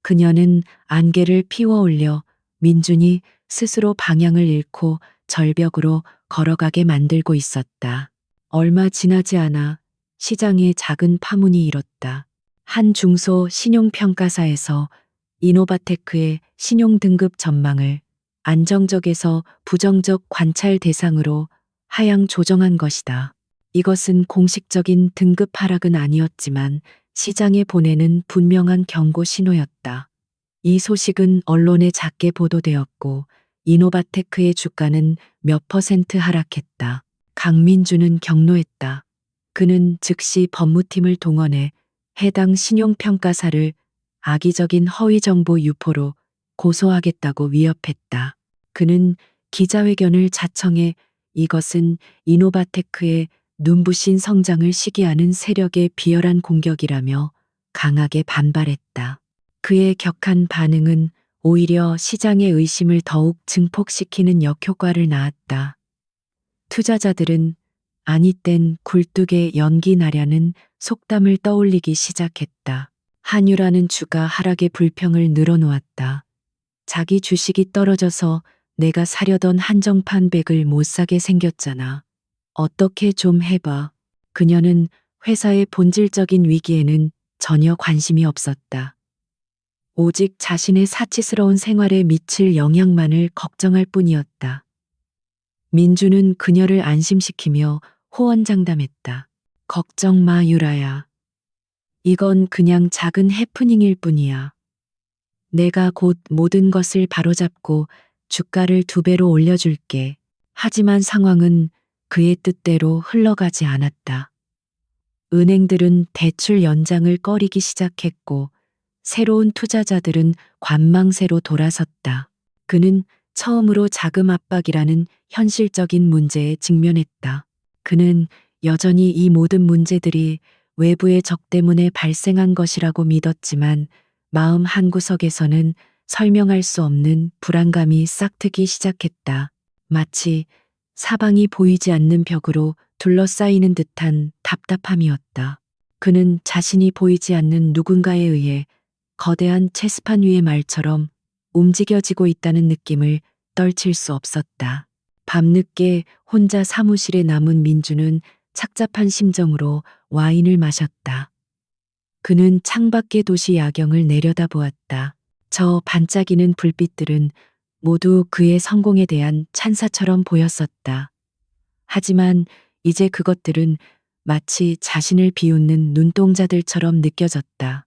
그녀는 안개를 피워 올려 민준이 스스로 방향을 잃고 절벽으로 걸어가게 만들고 있었다. 얼마 지나지 않아 시장에 작은 파문이 일었다. 한 중소 신용평가사에서 이노바테크의 신용등급 전망을 안정적에서 부정적 관찰 대상으로 하향 조정한 것이다. 이것은 공식적인 등급 하락은 아니었지만 시장에 보내는 분명한 경고 신호였다. 이 소식은 언론에 작게 보도되었고 이노바테크의 주가는 몇 퍼센트 하락했다. 강민주는 경로했다. 그는 즉시 법무팀을 동원해 해당 신용평가사를 악의적인 허위정보 유포로 고소하겠다고 위협했다. 그는 기자회견을 자청해 이것은 이노바테크의 눈부신 성장을 시기하는 세력의 비열한 공격이라며 강하게 반발했다. 그의 격한 반응은 오히려 시장의 의심을 더욱 증폭시키는 역효과를 낳았다. 투자자들은 아니 땐 굴뚝에 연기 나려는 속담을 떠올리기 시작했다. 한유라는 주가 하락의 불평을 늘어놓았다. 자기 주식이 떨어져서 내가 사려던 한정판 백을 못 사게 생겼잖아. 어떻게 좀 해봐. 그녀는 회사의 본질적인 위기에는 전혀 관심이 없었다. 오직 자신의 사치스러운 생활에 미칠 영향만을 걱정할 뿐이었다. 민주는 그녀를 안심시키며 호언장담했다. 걱정 마, 유라야. 이건 그냥 작은 해프닝일 뿐이야. 내가 곧 모든 것을 바로잡고 주가를 2배로 올려줄게. 하지만 상황은 그의 뜻대로 흘러가지 않았다. 은행들은 대출 연장을 꺼리기 시작했고 새로운 투자자들은 관망세로 돌아섰다. 그는 처음으로 자금 압박이라는 현실적인 문제에 직면했다. 그는 여전히 이 모든 문제들이 외부의 적 때문에 발생한 것이라고 믿었지만 마음 한구석에서는 설명할 수 없는 불안감이 싹트기 시작했다. 마치 사방이 보이지 않는 벽으로 둘러싸이는 듯한 답답함이었다. 그는 자신이 보이지 않는 누군가에 의해 거대한 체스판 위의 말처럼 움직여지고 있다는 느낌을 떨칠 수 없었다. 밤늦게 혼자 사무실에 남은 민주는 착잡한 심정으로 와인을 마셨다. 그는 창밖의 도시 야경을 내려다보았다. 저 반짝이는 불빛들은 모두 그의 성공에 대한 찬사처럼 보였었다. 하지만 이제 그것들은 마치 자신을 비웃는 눈동자들처럼 느껴졌다.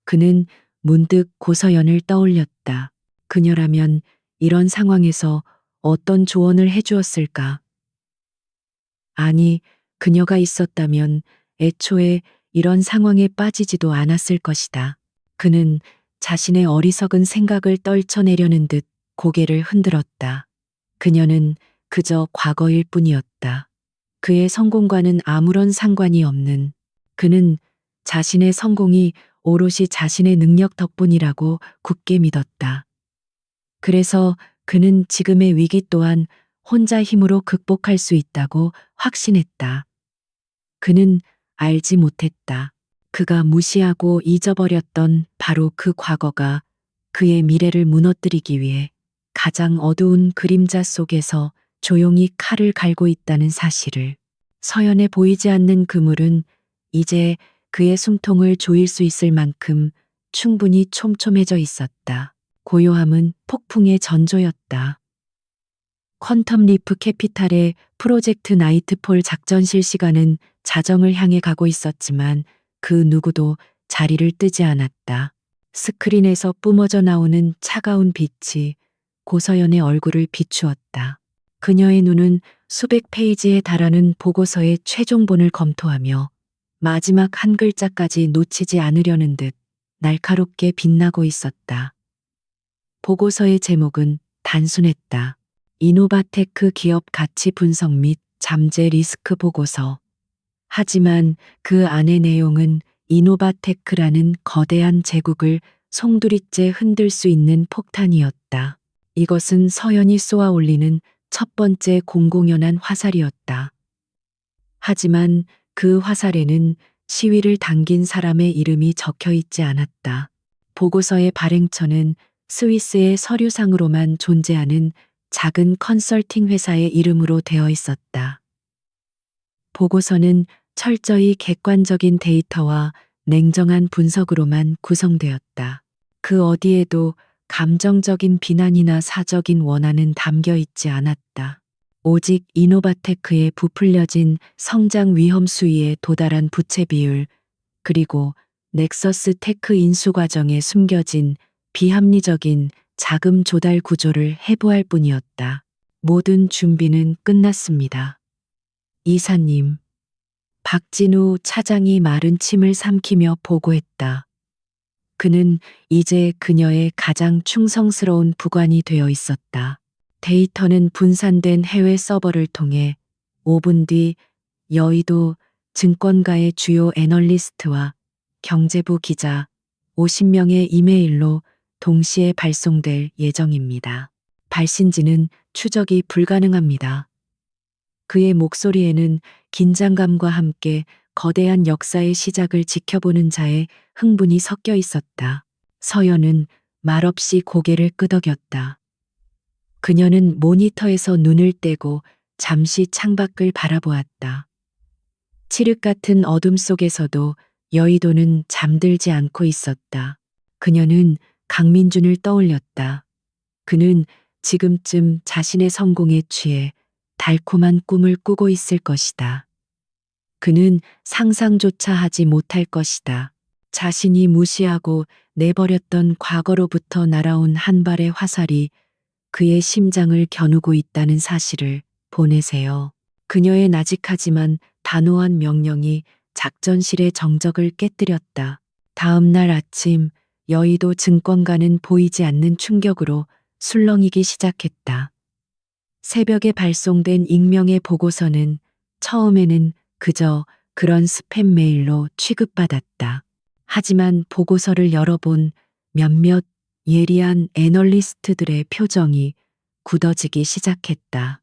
그는 문득 고서연을 떠올렸다. 그녀라면 이런 상황에서 어떤 조언을 해주었을까? 아니, 그녀가 있었다면 애초에 이런 상황에 빠지지도 않았을 것이다. 그는 자신의 어리석은 생각을 떨쳐내려는 듯 고개를 흔들었다. 그녀는 그저 과거일 뿐이었다. 그의 성공과는 아무런 상관이 없는, 그는 자신의 성공이 오롯이 자신의 능력 덕분이라고 굳게 믿었다. 그래서 그는 지금의 위기 또한 혼자 힘으로 극복할 수 있다고 확신했다. 그는 알지 못했다. 그가 무시하고 잊어버렸던 바로 그 과거가 그의 미래를 무너뜨리기 위해 가장 어두운 그림자 속에서 조용히 칼을 갈고 있다는 사실을. 서연에 보이지 않는 그물은 이제 그의 숨통을 조일 수 있을 만큼 충분히 촘촘해져 있었다. 고요함은 폭풍의 전조였다. 퀀텀 리프 캐피탈의 프로젝트 나이트폴 작전 실시간은 자정을 향해 가고 있었지만 그 누구도 자리를 뜨지 않았다. 스크린에서 뿜어져 나오는 차가운 빛이 고서연의 얼굴을 비추었다. 그녀의 눈은 수백 페이지에 달하는 보고서의 최종본을 검토하며 마지막 한 글자까지 놓치지 않으려는 듯 날카롭게 빛나고 있었다. 보고서의 제목은 단순했다. 이노바테크 기업 가치 분석 및 잠재 리스크 보고서. 하지만 그 안의 내용은 이노바테크라는 거대한 제국을 송두리째 흔들 수 있는 폭탄이었다. 이것은 서연이 쏘아 올리는 첫 번째 공공연한 화살이었다. 하지만 그 화살에는 시위를 당긴 사람의 이름이 적혀 있지 않았다. 보고서의 발행처는 스위스의 서류상으로만 존재하는 작은 컨설팅 회사의 이름으로 되어 있었다. 보고서는 철저히 객관적인 데이터와 냉정한 분석으로만 구성되었다. 그 어디에도 감정적인 비난이나 사적인 원한은 담겨 있지 않았다. 오직 이노바테크의 부풀려진 성장 위험 수위에 도달한 부채 비율, 그리고 넥서스 테크 인수 과정에 숨겨진 비합리적인 자금 조달 구조를 해부할 뿐이었다. 모든 준비는 끝났습니다. 이사님. 박진우 차장이 마른 침을 삼키며 보고했다. 그는 이제 그녀의 가장 충성스러운 부관이 되어 있었다. 데이터는 분산된 해외 서버를 통해 5분 뒤 여의도 증권가의 주요 애널리스트와 경제부 기자 50명의 이메일로 동시에 발송될 예정입니다. 발신지는 추적이 불가능합니다. 그의 목소리에는 긴장감과 함께 거대한 역사의 시작을 지켜보는 자의 흥분이 섞여 있었다. 서연은 말없이 고개를 끄덕였다. 그녀는 모니터에서 눈을 떼고 잠시 창밖을 바라보았다. 칠흑 같은 어둠 속에서도 여의도는 잠들지 않고 있었다. 그녀는 강민준을 떠올렸다. 그는 지금쯤 자신의 성공에 취해 달콤한 꿈을 꾸고 있을 것이다. 그는 상상조차 하지 못할 것이다. 자신이 무시하고 내버렸던 과거로부터 날아온 한 발의 화살이 그의 심장을 겨누고 있다는 사실을 보내세요. 그녀의 나직하지만 단호한 명령이 작전실의 정적을 깨뜨렸다. 다음 날 아침 여의도 증권가는 보이지 않는 충격으로 술렁이기 시작했다. 새벽에 발송된 익명의 보고서는 처음에는 그저 그런 스팸 메일로 취급받았다. 하지만 보고서를 열어본 몇몇 예리한 애널리스트들의 표정이 굳어지기 시작했다.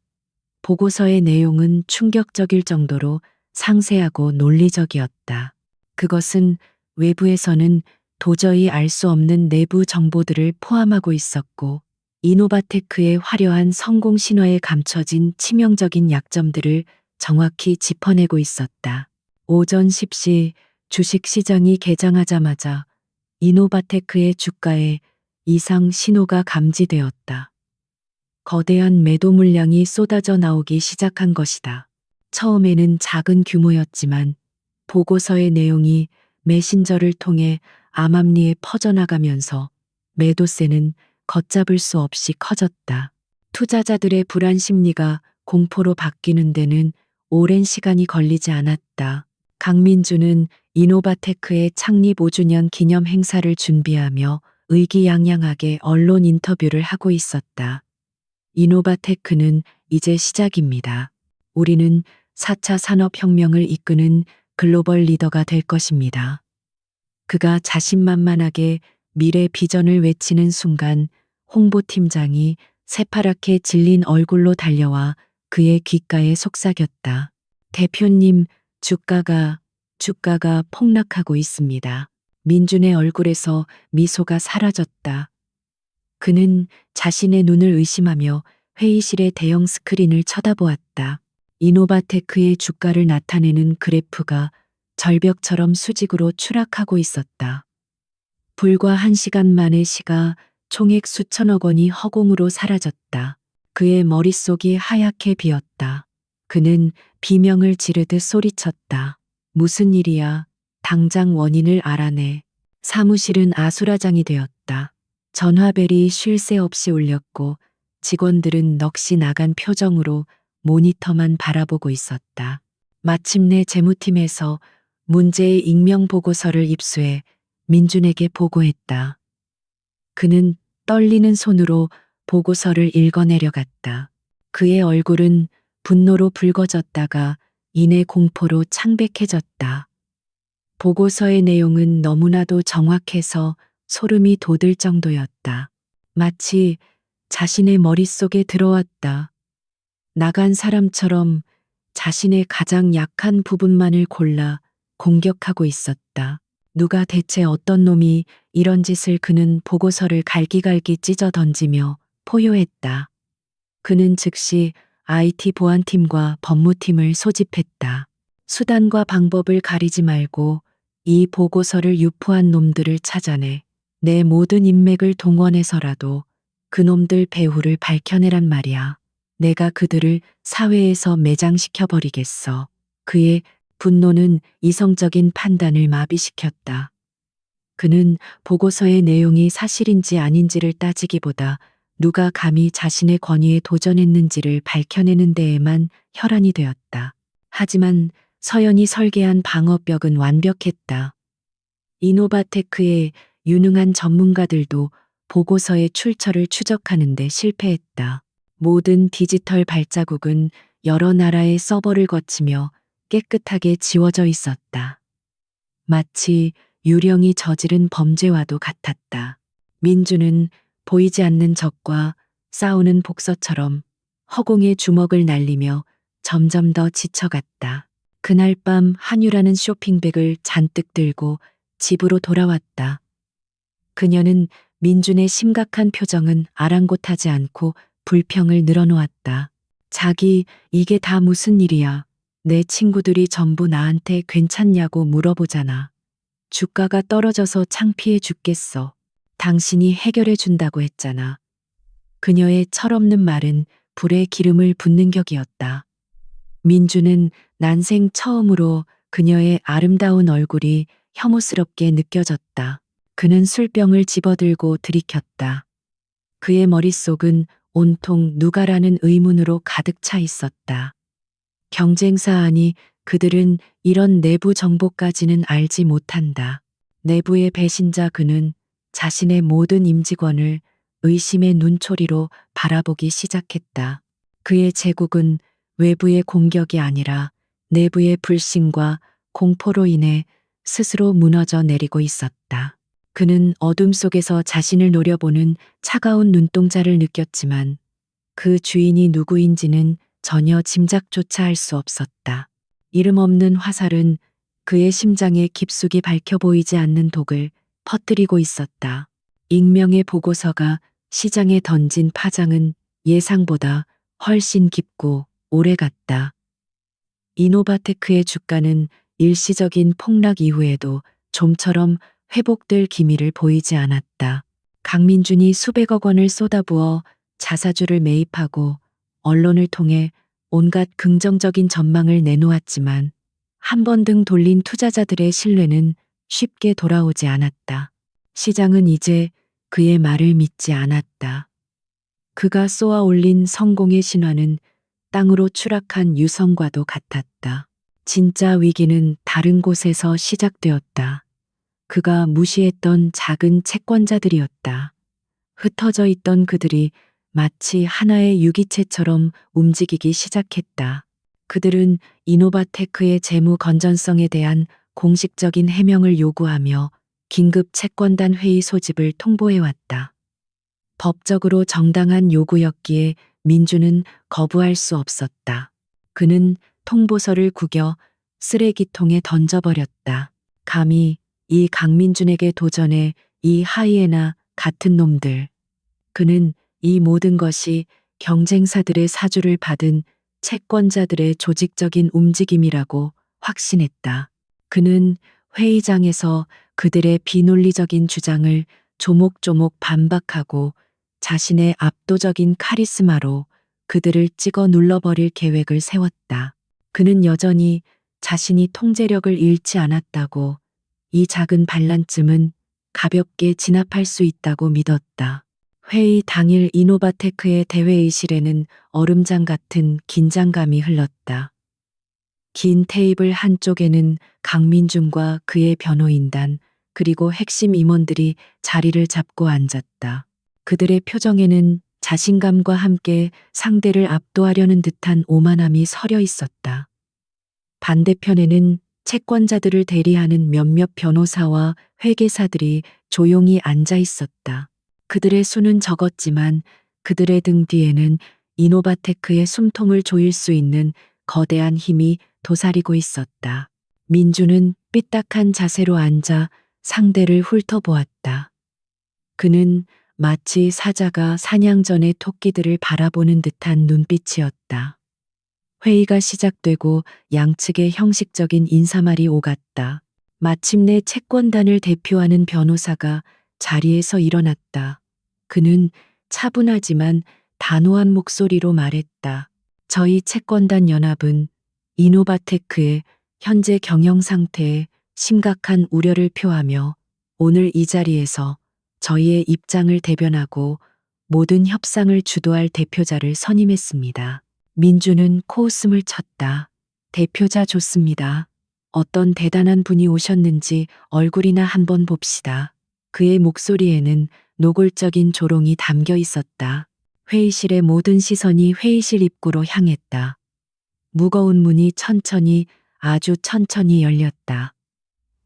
보고서의 내용은 충격적일 정도로 상세하고 논리적이었다. 그것은 외부에서는 도저히 알 수 없는 내부 정보들을 포함하고 있었고, 이노바테크의 화려한 성공 신화에 감춰진 치명적인 약점들을 정확히 짚어내고 있었다. 오전 10시 주식 시장이 개장하자마자 이노바테크의 주가에 이상 신호가 감지되었다. 거대한 매도 물량이 쏟아져 나오기 시작한 것이다. 처음에는 작은 규모였지만 보고서의 내용이 메신저를 통해 암암리에 퍼져나가면서 매도세는 걷잡을 수 없이 커졌다. 투자자들의 불안 심리가 공포로 바뀌는 데는 오랜 시간이 걸리지 않았다. 강민주는 이노바테크의 창립 5주년 기념 행사를 준비하며 의기양양하게 언론 인터뷰를 하고 있었다. 이노바테크는 이제 시작입니다. 우리는 4차 산업혁명을 이끄는 글로벌 리더가 될 것입니다. 그가 자신만만하게 미래 비전을 외치는 순간 홍보팀장이 새파랗게 질린 얼굴로 달려와 그의 귓가에 속삭였다. 대표님, 주가가 폭락하고 있습니다. 민준의 얼굴에서 미소가 사라졌다. 그는 자신의 눈을 의심하며 회의실의 대형 스크린을 쳐다보았다. 이노바테크의 주가를 나타내는 그래프가 절벽처럼 수직으로 추락하고 있었다. 불과 1시간 만에 시가 총액 수천억 원이 허공으로 사라졌다. 그의 머릿속이 하얗게 비었다. 그는 비명을 지르듯 소리쳤다. 무슨 일이야? 당장 원인을 알아내. 사무실은 아수라장이 되었다. 전화벨이 쉴 새 없이 울렸고 직원들은 넋이 나간 표정으로 모니터만 바라보고 있었다. 마침내 재무팀에서 문제의 익명 보고서를 입수해 민준에게 보고했다. 그는 떨리는 손으로 보고서를 읽어내려갔다. 그의 얼굴은 분노로 붉어졌다가 이내 공포로 창백해졌다. 보고서의 내용은 너무나도 정확해서 소름이 돋을 정도였다. 마치 자신의 머릿속에 들어왔다. 나간 사람처럼 자신의 가장 약한 부분만을 골라 공격하고 있었다. 누가 대체 어떤 놈이 이런 짓을. 그는 보고서를 갈기갈기 찢어 던지며 포효했다. 그는 즉시 IT 보안팀과 법무팀을 소집했다. 수단과 방법을 가리지 말고 이 보고서를 유포한 놈들을 찾아내 내 모든 인맥을 동원해서라도 그놈들 배후를 밝혀내란 말이야. 내가 그들을 사회에서 매장시켜버리겠어. 그의 분노는 이성적인 판단을 마비시켰다. 그는 보고서의 내용이 사실인지 아닌지를 따지기보다 누가 감히 자신의 권위에 도전했는지를 밝혀내는 데에만 혈안이 되었다. 하지만 서연이 설계한 방어벽은 완벽했다. 이노바테크의 유능한 전문가들도 보고서의 출처를 추적하는 데 실패했다. 모든 디지털 발자국은 여러 나라의 서버를 거치며 깨끗하게 지워져 있었다. 마치 유령이 저지른 범죄와도 같았다. 민주는 보이지 않는 적과 싸우는 복서처럼 허공에 주먹을 날리며 점점 더 지쳐갔다. 그날 밤 한유라는 쇼핑백을 잔뜩 들고 집으로 돌아왔다. 그녀는 민준의 심각한 표정은 아랑곳하지 않고 불평을 늘어놓았다. 자기, 이게 다 무슨 일이야. 내 친구들이 전부 나한테 괜찮냐고 물어보잖아. 주가가 떨어져서 창피해 죽겠어. 당신이 해결해 준다고 했잖아. 그녀의 철없는 말은 불에 기름을 붓는 격이었다. 민주는 난생 처음으로 그녀의 아름다운 얼굴이 혐오스럽게 느껴졌다. 그는 술병을 집어들고 들이켰다. 그의 머릿속은 온통 누가라는 의문으로 가득 차 있었다. 경쟁사 아니 그들은 이런 내부 정보까지는 알지 못한다. 내부의 배신자 그는 자신의 모든 임직원을 의심의 눈초리로 바라보기 시작했다. 그의 제국은 외부의 공격이 아니라 내부의 불신과 공포로 인해 스스로 무너져 내리고 있었다. 그는 어둠 속에서 자신을 노려보는 차가운 눈동자를 느꼈지만 그 주인이 누구인지는 전혀 짐작조차 할 수 없었다. 이름 없는 화살은 그의 심장에 깊숙이 밝혀 보이지 않는 독을 퍼뜨리고 있었다. 익명의 보고서가 시장에 던진 파장은 예상보다 훨씬 깊고 오래갔다. 이노바테크의 주가는 일시적인 폭락 이후에도 좀처럼 회복될 기미를 보이지 않았다. 강민준이 수백억 원을 쏟아부어 자사주를 매입하고 언론을 통해 온갖 긍정적인 전망을 내놓았지만 한 번 등 돌린 투자자들의 신뢰는 쉽게 돌아오지 않았다. 시장은 이제 그의 말을 믿지 않았다. 그가 쏘아 올린 성공의 신화는 땅으로 추락한 유성과도 같았다. 진짜 위기는 다른 곳에서 시작되었다. 그가 무시했던 작은 채권자들이었다. 흩어져 있던 그들이 마치 하나의 유기체처럼 움직이기 시작했다. 그들은 이노바테크의 재무 건전성에 대한 공식적인 해명을 요구하며 긴급 채권단 회의 소집을 통보해왔다. 법적으로 정당한 요구였기에 민주는 거부할 수 없었다. 그는 통보서를 구겨 쓰레기통에 던져버렸다. 감히 이 강민준에게 도전해 이 하이에나 같은 놈들. 그는 이 모든 것이 경쟁사들의 사주를 받은 채권자들의 조직적인 움직임이라고 확신했다. 그는 회의장에서 그들의 비논리적인 주장을 조목조목 반박하고 자신의 압도적인 카리스마로 그들을 찍어 눌러버릴 계획을 세웠다. 그는 여전히 자신이 통제력을 잃지 않았다고, 이 작은 반란쯤은 가볍게 진압할 수 있다고 믿었다. 회의 당일 이노바테크의 대회의실에는 얼음장 같은 긴장감이 흘렀다. 긴 테이블 한쪽에는 강민준과 그의 변호인단, 그리고 핵심 임원들이 자리를 잡고 앉았다. 그들의 표정에는 자신감과 함께 상대를 압도하려는 듯한 오만함이 서려 있었다. 반대편에는 채권자들을 대리하는 몇몇 변호사와 회계사들이 조용히 앉아 있었다. 그들의 수는 적었지만 그들의 등 뒤에는 이노바테크의 숨통을 조일 수 있는 거대한 힘이 도사리고 있었다. 민주는 삐딱한 자세로 앉아 상대를 훑어보았다. 그는 마치 사자가 사냥 전의 토끼들을 바라보는 듯한 눈빛이었다. 회의가 시작되고 양측의 형식적인 인사말이 오갔다. 마침내 채권단을 대표하는 변호사가 자리에서 일어났다. 그는 차분하지만 단호한 목소리로 말했다. 저희 채권단 연합은 이노바테크의 현재 경영 상태에 심각한 우려를 표하며 오늘 이 자리에서 저희의 입장을 대변하고 모든 협상을 주도할 대표자를 선임했습니다. 민주는 코웃음을 쳤다. 대표자 좋습니다. 어떤 대단한 분이 오셨는지 얼굴이나 한번 봅시다. 그의 목소리에는 노골적인 조롱이 담겨 있었다. 회의실의 모든 시선이 회의실 입구로 향했다. 무거운 문이 천천히, 아주 천천히 열렸다.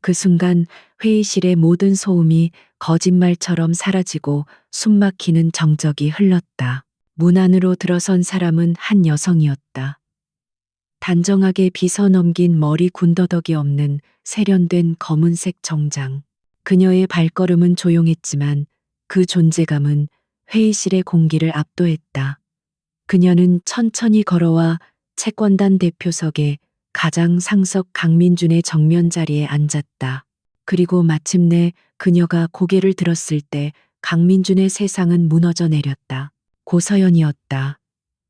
그 순간 회의실의 모든 소음이 거짓말처럼 사라지고 숨막히는 정적이 흘렀다. 문 안으로 들어선 사람은 한 여성이었다. 단정하게 빗어 넘긴 머리 군더더기 없는 세련된 검은색 정장. 그녀의 발걸음은 조용했지만 그 존재감은 회의실의 공기를 압도했다. 그녀는 천천히 걸어와 채권단 대표석에 가장 상석 강민준의 정면 자리에 앉았다. 그리고 마침내 그녀가 고개를 들었을 때 강민준의 세상은 무너져 내렸다. 고서연이었다.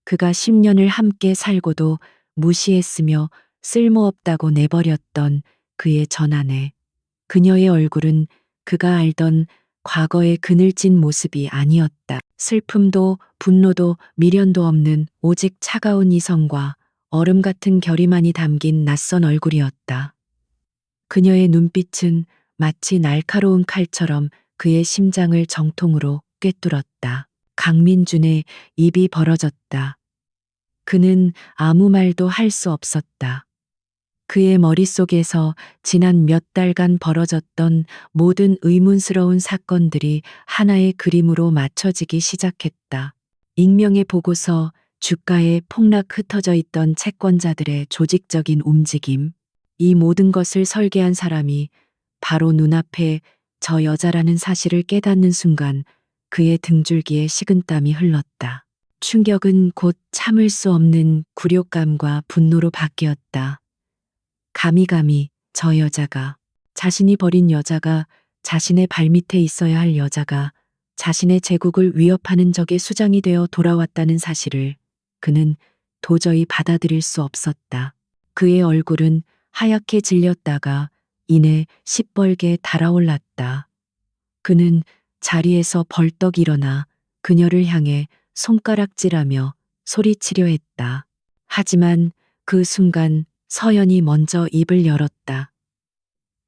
그가 10년을 함께 살고도 무시했으며 쓸모없다고 내버렸던 그의 전아내. 그녀의 얼굴은 그가 알던 과거의 그늘진 모습이 아니었다. 슬픔도 분노도 미련도 없는 오직 차가운 이성과 얼음 같은 결의만이 담긴 낯선 얼굴이었다. 그녀의 눈빛은 마치 날카로운 칼처럼 그의 심장을 정통으로 꿰뚫었다. 강민준의 입이 벌어졌다. 그는 아무 말도 할 수 없었다. 그의 머릿속에서 지난 몇 달간 벌어졌던 모든 의문스러운 사건들이 하나의 그림으로 맞춰지기 시작했다. 익명의 보고서, 주가에 폭락 흩어져 있던 채권자들의 조직적인 움직임, 이 모든 것을 설계한 사람이 바로 눈앞에 저 여자라는 사실을 깨닫는 순간 그의 등줄기에 식은땀이 흘렀다. 충격은 곧 참을 수 없는 굴욕감과 분노로 바뀌었다. 감히 저 여자가, 자신이 버린 여자가, 자신의 발밑에 있어야 할 여자가 자신의 제국을 위협하는 적의 수장이 되어 돌아왔다는 사실을 그는 도저히 받아들일 수 없었다. 그의 얼굴은 하얗게 질렸다가 이내 시뻘게 달아올랐다. 그는 자리에서 벌떡 일어나 그녀를 향해 손가락질하며 소리치려 했다. 하지만 그 순간 서연이 먼저 입을 열었다.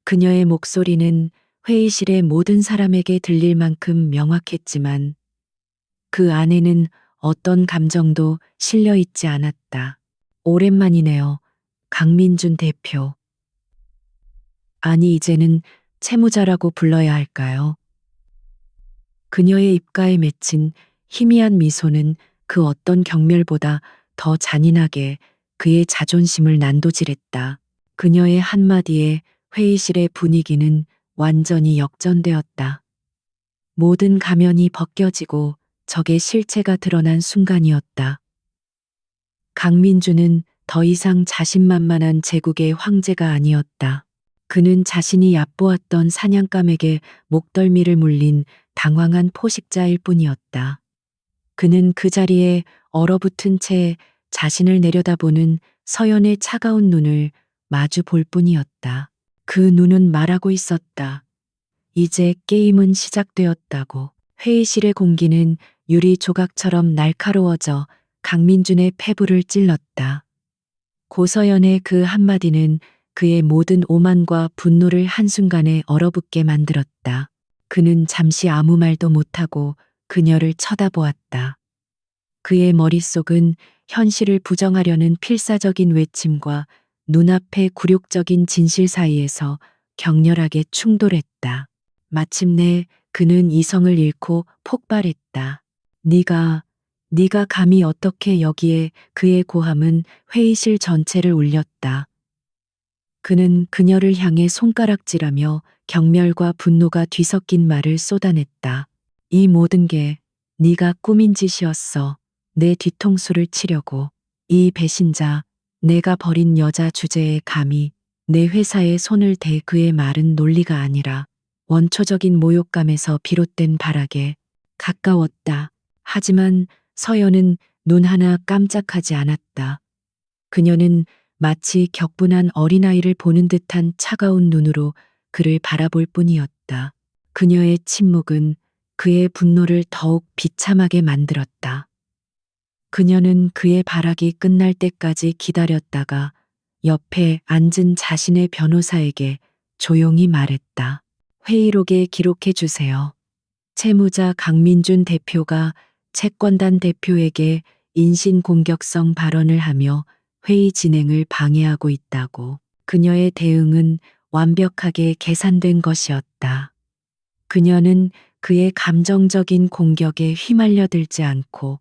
그녀의 목소리는 회의실의 모든 사람에게 들릴 만큼 명확했지만 그 안에는 어떤 감정도 실려 있지 않았다. 오랜만이네요. 강민준 대표. 아니, 이제는 채무자라고 불러야 할까요? 그녀의 입가에 맺힌 희미한 미소는 그 어떤 경멸보다 더 잔인하게 그의 자존심을 난도질했다. 그녀의 한마디에 회의실의 분위기는 완전히 역전되었다. 모든 가면이 벗겨지고 적의 실체가 드러난 순간이었다. 강민주는 더 이상 자신만만한 제국의 황제가 아니었다. 그는 자신이 얕보았던 사냥감에게 목덜미를 물린 당황한 포식자일 뿐이었다. 그는 그 자리에 얼어붙은 채 자신을 내려다보는 서연의 차가운 눈을 마주 볼 뿐이었다. 그 눈은 말하고 있었다. 이제 게임은 시작되었다고. 회의실의 공기는 유리 조각처럼 날카로워져 강민준의 폐부를 찔렀다. 고서연의 그 한마디는 그의 모든 오만과 분노를 한순간에 얼어붙게 만들었다. 그는 잠시 아무 말도 못하고 그녀를 쳐다보았다. 그의 머릿속은 현실을 부정하려는 필사적인 외침과 눈앞의 굴욕적인 진실 사이에서 격렬하게 충돌했다. 마침내 그는 이성을 잃고 폭발했다. 네가 감히 어떻게 여기에. 그의 고함은 회의실 전체를 울렸다. 그는 그녀를 향해 손가락질하며 경멸과 분노가 뒤섞인 말을 쏟아냈다. 이 모든 게 네가 꾸민 짓이었어. 내 뒤통수를 치려고. 이 배신자, 내가 버린 여자 주제에 감히 내 회사에 손을 대. 그의 말은 논리가 아니라 원초적인 모욕감에서 비롯된 발악에 가까웠다. 하지만 서연은 눈 하나 깜짝하지 않았다. 그녀는 마치 격분한 어린아이를 보는 듯한 차가운 눈으로 그를 바라볼 뿐이었다. 그녀의 침묵은 그의 분노를 더욱 비참하게 만들었다. 그녀는 그의 발악이 끝날 때까지 기다렸다가 옆에 앉은 자신의 변호사에게 조용히 말했다. 회의록에 기록해 주세요. 채무자 강민준 대표가 채권단 대표에게 인신공격성 발언을 하며 회의 진행을 방해하고 있다고. 그녀의 대응은 완벽하게 계산된 것이었다. 그녀는 그의 감정적인 공격에 휘말려들지 않고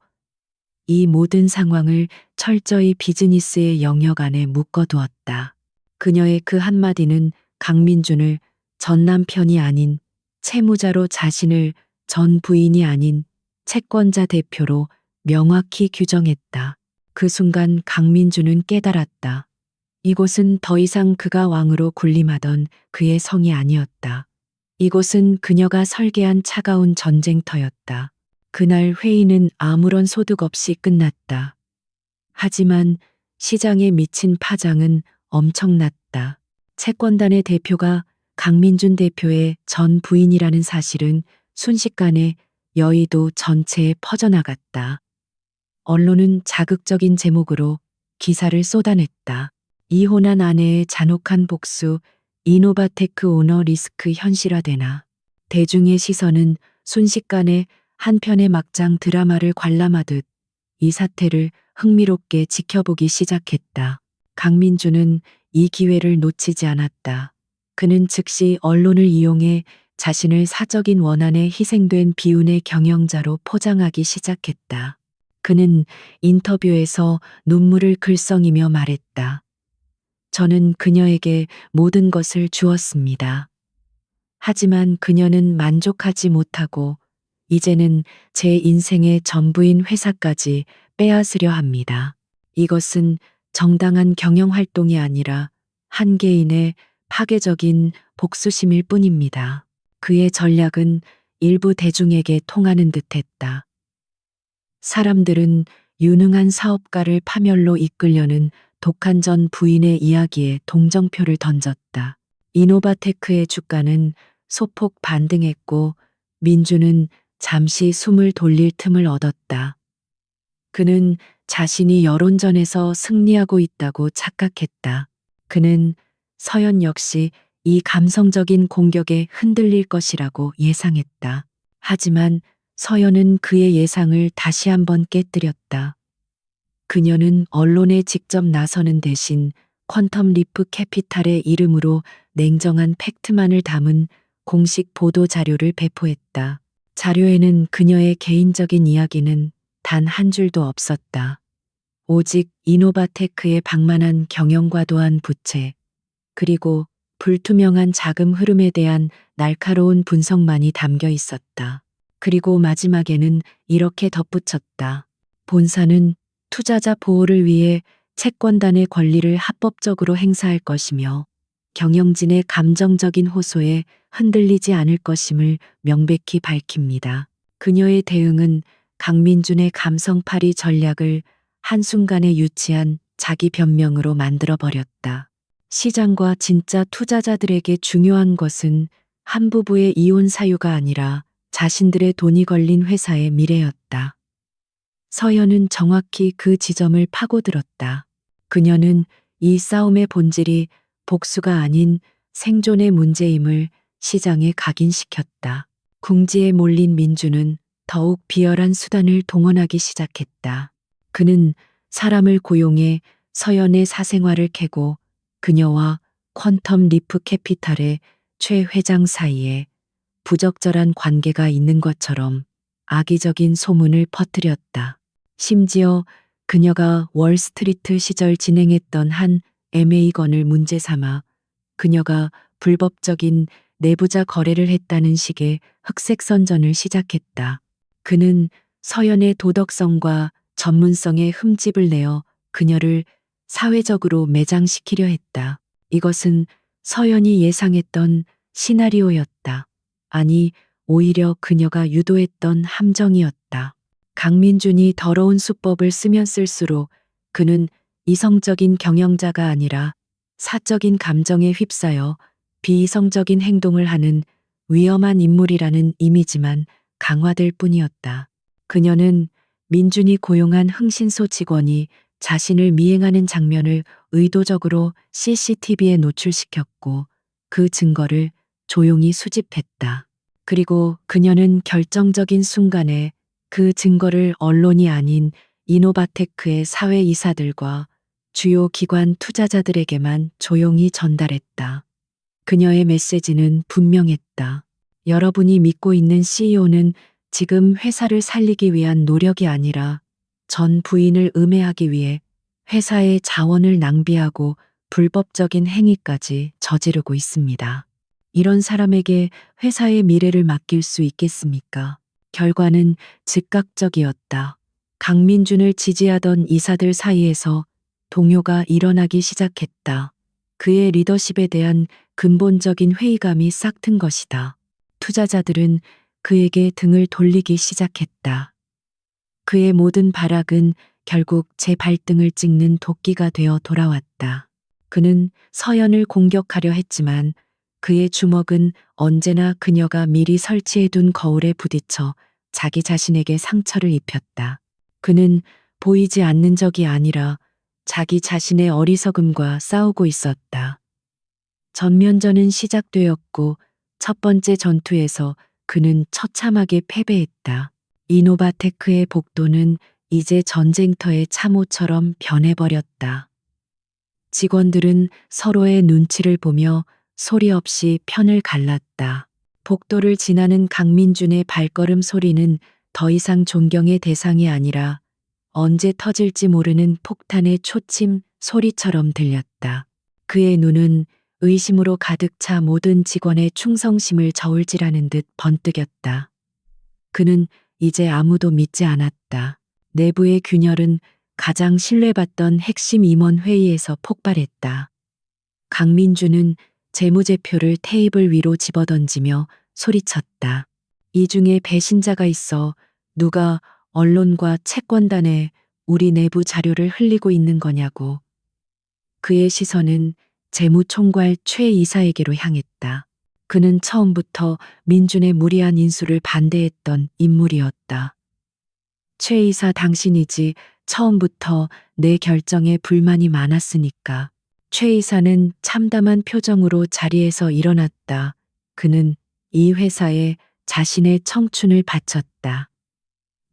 이 모든 상황을 철저히 비즈니스의 영역 안에 묶어두었다. 그녀의 그 한마디는 강민준을 전 남편이 아닌 채무자로, 자신을 전 부인이 아닌 채권자 대표로 명확히 규정했다. 그 순간 강민준은 깨달았다. 이곳은 더 이상 그가 왕으로 군림하던 그의 성이 아니었다. 이곳은 그녀가 설계한 차가운 전쟁터였다. 그날 회의는 아무런 소득 없이 끝났다. 하지만 시장에 미친 파장은 엄청났다. 채권단의 대표가 강민준 대표의 전 부인이라는 사실은 순식간에 여의도 전체에 퍼져나갔다. 언론은 자극적인 제목으로 기사를 쏟아냈다. 이혼한 아내의 잔혹한 복수, 이노바테크 오너 리스크 현실화되나. 대중의 시선은 순식간에 한 편의 막장 드라마를 관람하듯 이 사태를 흥미롭게 지켜보기 시작했다. 강민주는 이 기회를 놓치지 않았다. 그는 즉시 언론을 이용해 자신을 사적인 원한에 희생된 비운의 경영자로 포장하기 시작했다. 그는 인터뷰에서 눈물을 글썽이며 말했다. 저는 그녀에게 모든 것을 주었습니다. 하지만 그녀는 만족하지 못하고 이제는 제 인생의 전부인 회사까지 빼앗으려 합니다. 이것은 정당한 경영 활동이 아니라 한 개인의 파괴적인 복수심일 뿐입니다. 그의 전략은 일부 대중에게 통하는 듯했다. 사람들은 유능한 사업가를 파멸로 이끌려는 독한 전 부인의 이야기에 동정표를 던졌다. 이노바테크의 주가는 소폭 반등했고 민주는 잠시 숨을 돌릴 틈을 얻었다. 그는 자신이 여론전에서 승리하고 있다고 착각했다. 그는 서연 역시 이 감성적인 공격에 흔들릴 것이라고 예상했다. 하지만 서연은 그의 예상을 다시 한번 깨뜨렸다. 그녀는 언론에 직접 나서는 대신 퀀텀 리프 캐피탈의 이름으로 냉정한 팩트만을 담은 공식 보도 자료를 배포했다. 자료에는 그녀의 개인적인 이야기는 단 한 줄도 없었다. 오직 이노바테크의 방만한 경영과 도한 부채, 그리고 불투명한 자금 흐름에 대한 날카로운 분석만이 담겨 있었다. 그리고 마지막에는 이렇게 덧붙였다. 본사는 투자자 보호를 위해 채권단의 권리를 합법적으로 행사할 것이며 경영진의 감정적인 호소에 흔들리지 않을 것임을 명백히 밝힙니다. 그녀의 대응은 강민준의 감성팔이 전략을 한순간에 유치한 자기 변명으로 만들어버렸다. 시장과 진짜 투자자들에게 중요한 것은 한 부부의 이혼 사유가 아니라 자신들의 돈이 걸린 회사의 미래였다. 서연은 정확히 그 지점을 파고들었다. 그녀는 이 싸움의 본질이 복수가 아닌 생존의 문제임을 시장에 각인시켰다. 궁지에 몰린 민주는 더욱 비열한 수단을 동원하기 시작했다. 그는 사람을 고용해 서연의 사생활을 캐고 그녀와 퀀텀 리프 캐피탈의 최 회장 사이에 부적절한 관계가 있는 것처럼 악의적인 소문을 퍼뜨렸다. 심지어 그녀가 월스트리트 시절 진행했던 한 M&A건을 문제 삼아 그녀가 불법적인 내부자 거래를 했다는 식의 흑색 선전을 시작했다. 그는 서연의 도덕성과 전문성에 흠집을 내어 그녀를 사회적으로 매장시키려 했다. 이것은 서연이 예상했던 시나리오였다. 아니, 오히려 그녀가 유도했던 함정이었다. 강민준이 더러운 수법을 쓰면 쓸수록 그는 이성적인 경영자가 아니라 사적인 감정에 휩싸여 비이성적인 행동을 하는 위험한 인물이라는 이미지만 강화될 뿐이었다. 그녀는 민준이 고용한 흥신소 직원이 자신을 미행하는 장면을 의도적으로 CCTV에 노출시켰고 그 증거를 조용히 수집했다. 그리고 그녀는 결정적인 순간에 그 증거를 언론이 아닌 이노바테크의 사회이사들과 주요 기관 투자자들에게만 조용히 전달했다. 그녀의 메시지는 분명했다. 여러분이 믿고 있는 CEO는 지금 회사를 살리기 위한 노력이 아니라 전 부인을 음해하기 위해 회사의 자원을 낭비하고 불법적인 행위까지 저지르고 있습니다. 이런 사람에게 회사의 미래를 맡길 수 있겠습니까? 결과는 즉각적이었다. 강민준을 지지하던 이사들 사이에서 동요가 일어나기 시작했다. 그의 리더십에 대한 근본적인 회의감이 싹튼 것이다. 투자자들은 그에게 등을 돌리기 시작했다. 그의 모든 발악은 결국 제 발등을 찍는 도끼가 되어 돌아왔다. 그는 서연을 공격하려 했지만 그의 주먹은 언제나 그녀가 미리 설치해둔 거울에 부딪혀 자기 자신에게 상처를 입혔다. 그는 보이지 않는 적이 아니라 자기 자신의 어리석음과 싸우고 있었다. 전면전은 시작되었고 첫 번째 전투에서 그는 처참하게 패배했다. 이노바테크의 복도는 이제 전쟁터의 참호처럼 변해버렸다. 직원들은 서로의 눈치를 보며 소리 없이 편을 갈랐다. 복도를 지나는 강민준의 발걸음 소리는 더 이상 존경의 대상이 아니라 언제 터질지 모르는 폭탄의 초침 소리처럼 들렸다. 그의 눈은 의심으로 가득 차 모든 직원의 충성심을 저울질하는 듯 번뜩였다. 그는 이제 아무도 믿지 않았다. 내부의 균열은 가장 신뢰받던 핵심 임원 회의에서 폭발했다. 강민주는 재무제표를 테이블 위로 집어던지며 소리쳤다. 이 중에 배신자가 있어 누가 언론과 채권단에 우리 내부 자료를 흘리고 있는 거냐고. 그의 시선은 재무총괄 최 이사에게로 향했다. 그는 처음부터 민준의 무리한 인수를 반대했던 인물이었다. 최 이사 당신이지 처음부터 내 결정에 불만이 많았으니까. 최 이사는 참담한 표정으로 자리에서 일어났다. 그는 이 회사에 자신의 청춘을 바쳤다.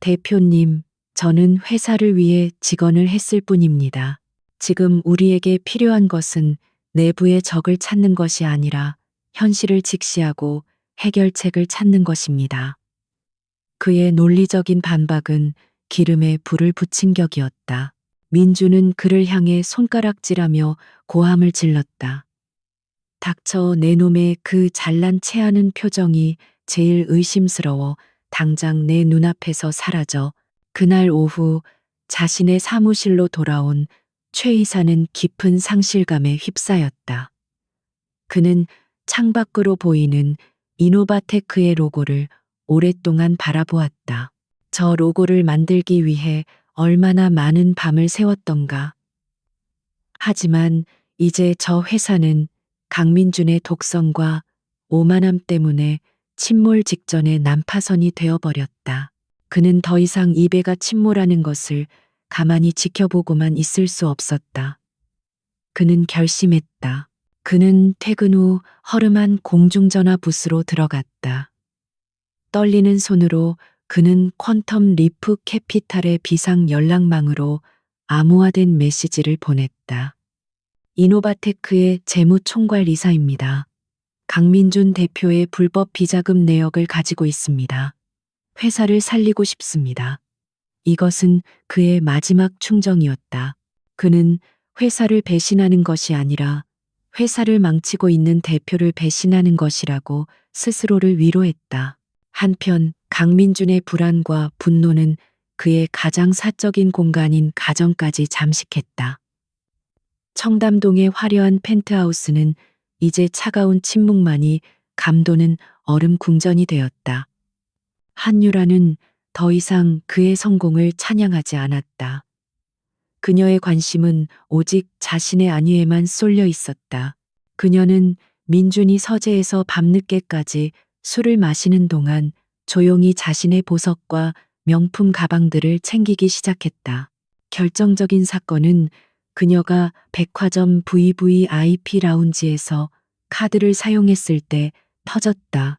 대표님, 저는 회사를 위해 직언을 했을 뿐입니다. 지금 우리에게 필요한 것은 내부의 적을 찾는 것이 아니라 현실을 직시하고 해결책을 찾는 것입니다. 그의 논리적인 반박은 기름에 불을 붙인 격이었다. 민주는 그를 향해 손가락질하며 고함을 질렀다. 닥쳐 내 놈의 그 잘난 체하는 표정이 제일 의심스러워. 당장 내 눈앞에서 사라져. 그날 오후 자신의 사무실로 돌아온 최 이사는 깊은 상실감에 휩싸였다. 그는 창밖으로 보이는 이노바테크의 로고를 오랫동안 바라보았다. 저 로고를 만들기 위해 얼마나 많은 밤을 새웠던가. 하지만 이제 저 회사는 강민준의 독성과 오만함 때문에 침몰 직전의 난파선이 되어버렸다. 그는 더 이상 이 배가 침몰하는 것을 가만히 지켜보고만 있을 수 없었다. 그는 결심했다. 그는 퇴근 후 허름한 공중전화 부스로 들어갔다. 떨리는 손으로 그는 퀀텀 리프 캐피탈의 비상 연락망으로 암호화된 메시지를 보냈다. 이노바테크의 재무총괄 이사입니다. 강민준 대표의 불법 비자금 내역을 가지고 있습니다. 회사를 살리고 싶습니다. 이것은 그의 마지막 충정이었다. 그는 회사를 배신하는 것이 아니라 회사를 망치고 있는 대표를 배신하는 것이라고 스스로를 위로했다. 한편 강민준의 불안과 분노는 그의 가장 사적인 공간인 가정까지 잠식했다. 청담동의 화려한 펜트하우스는 이제 차가운 침묵만이 감도는 얼음 궁전이 되었다. 한유라는 더 이상 그의 성공을 찬양하지 않았다. 그녀의 관심은 오직 자신의 안위에만 쏠려 있었다. 그녀는 민준이 서재에서 밤늦게까지 술을 마시는 동안 조용히 자신의 보석과 명품 가방들을 챙기기 시작했다. 결정적인 사건은 그녀가 백화점 VVIP 라운지에서 카드를 사용했을 때 터졌다.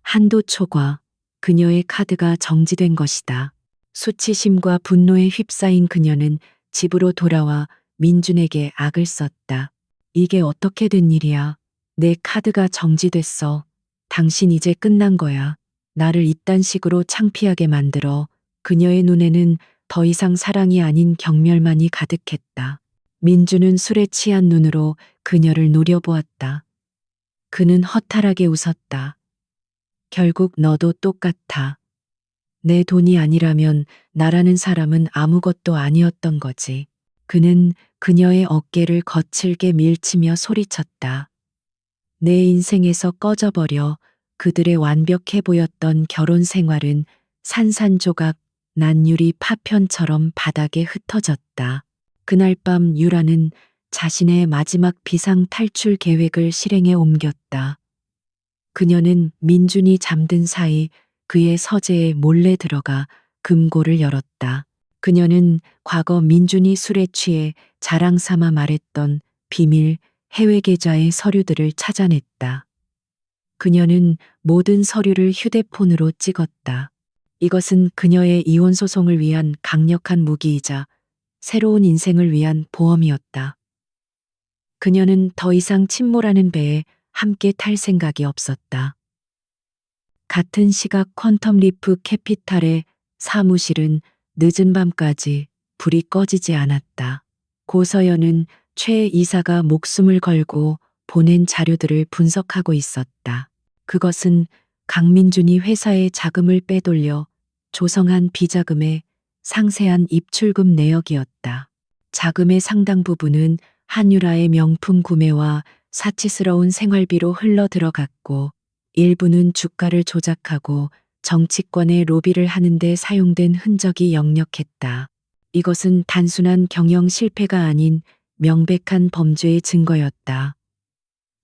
한도 초과 그녀의 카드가 정지된 것이다. 수치심과 분노에 휩싸인 그녀는 집으로 돌아와 민준에게 악을 썼다. 이게 어떻게 된 일이야? 내 카드가 정지됐어. 당신 이제 끝난 거야. 나를 이딴 식으로 창피하게 만들어. 그녀의 눈에는 더 이상 사랑이 아닌 경멸만이 가득했다. 민주는 술에 취한 눈으로 그녀를 노려보았다. 그는 허탈하게 웃었다. 결국 너도 똑같아. 내 돈이 아니라면 나라는 사람은 아무것도 아니었던 거지. 그는 그녀의 어깨를 거칠게 밀치며 소리쳤다. 내 인생에서 꺼져버려. 그들의 완벽해 보였던 결혼 생활은 산산조각 난유리 파편처럼 바닥에 흩어졌다. 그날 밤 유라는 자신의 마지막 비상 탈출 계획을 실행에 옮겼다. 그녀는 민준이 잠든 사이 그의 서재에 몰래 들어가 금고를 열었다. 그녀는 과거 민준이 술에 취해 자랑 삼아 말했던 비밀 해외 계좌의 서류들을 찾아냈다. 그녀는 모든 서류를 휴대폰으로 찍었다. 이것은 그녀의 이혼 소송을 위한 강력한 무기이자 새로운 인생을 위한 보험이었다. 그녀는 더 이상 침몰하는 배에 함께 탈 생각이 없었다. 같은 시각 퀀텀 리프 캐피탈의 사무실은 늦은 밤까지 불이 꺼지지 않았다. 고서연은 최 이사가 목숨을 걸고 보낸 자료들을 분석하고 있었다. 그것은 강민준이 회사의 자금을 빼돌려 조성한 비자금의 상세한 입출금 내역이었다. 자금의 상당 부분은 한유라의 명품 구매와 사치스러운 생활비로 흘러 들어갔고, 일부는 주가를 조작하고 정치권의 로비를 하는데 사용된 흔적이 역력했다. 이것은 단순한 경영 실패가 아닌 명백한 범죄의 증거였다.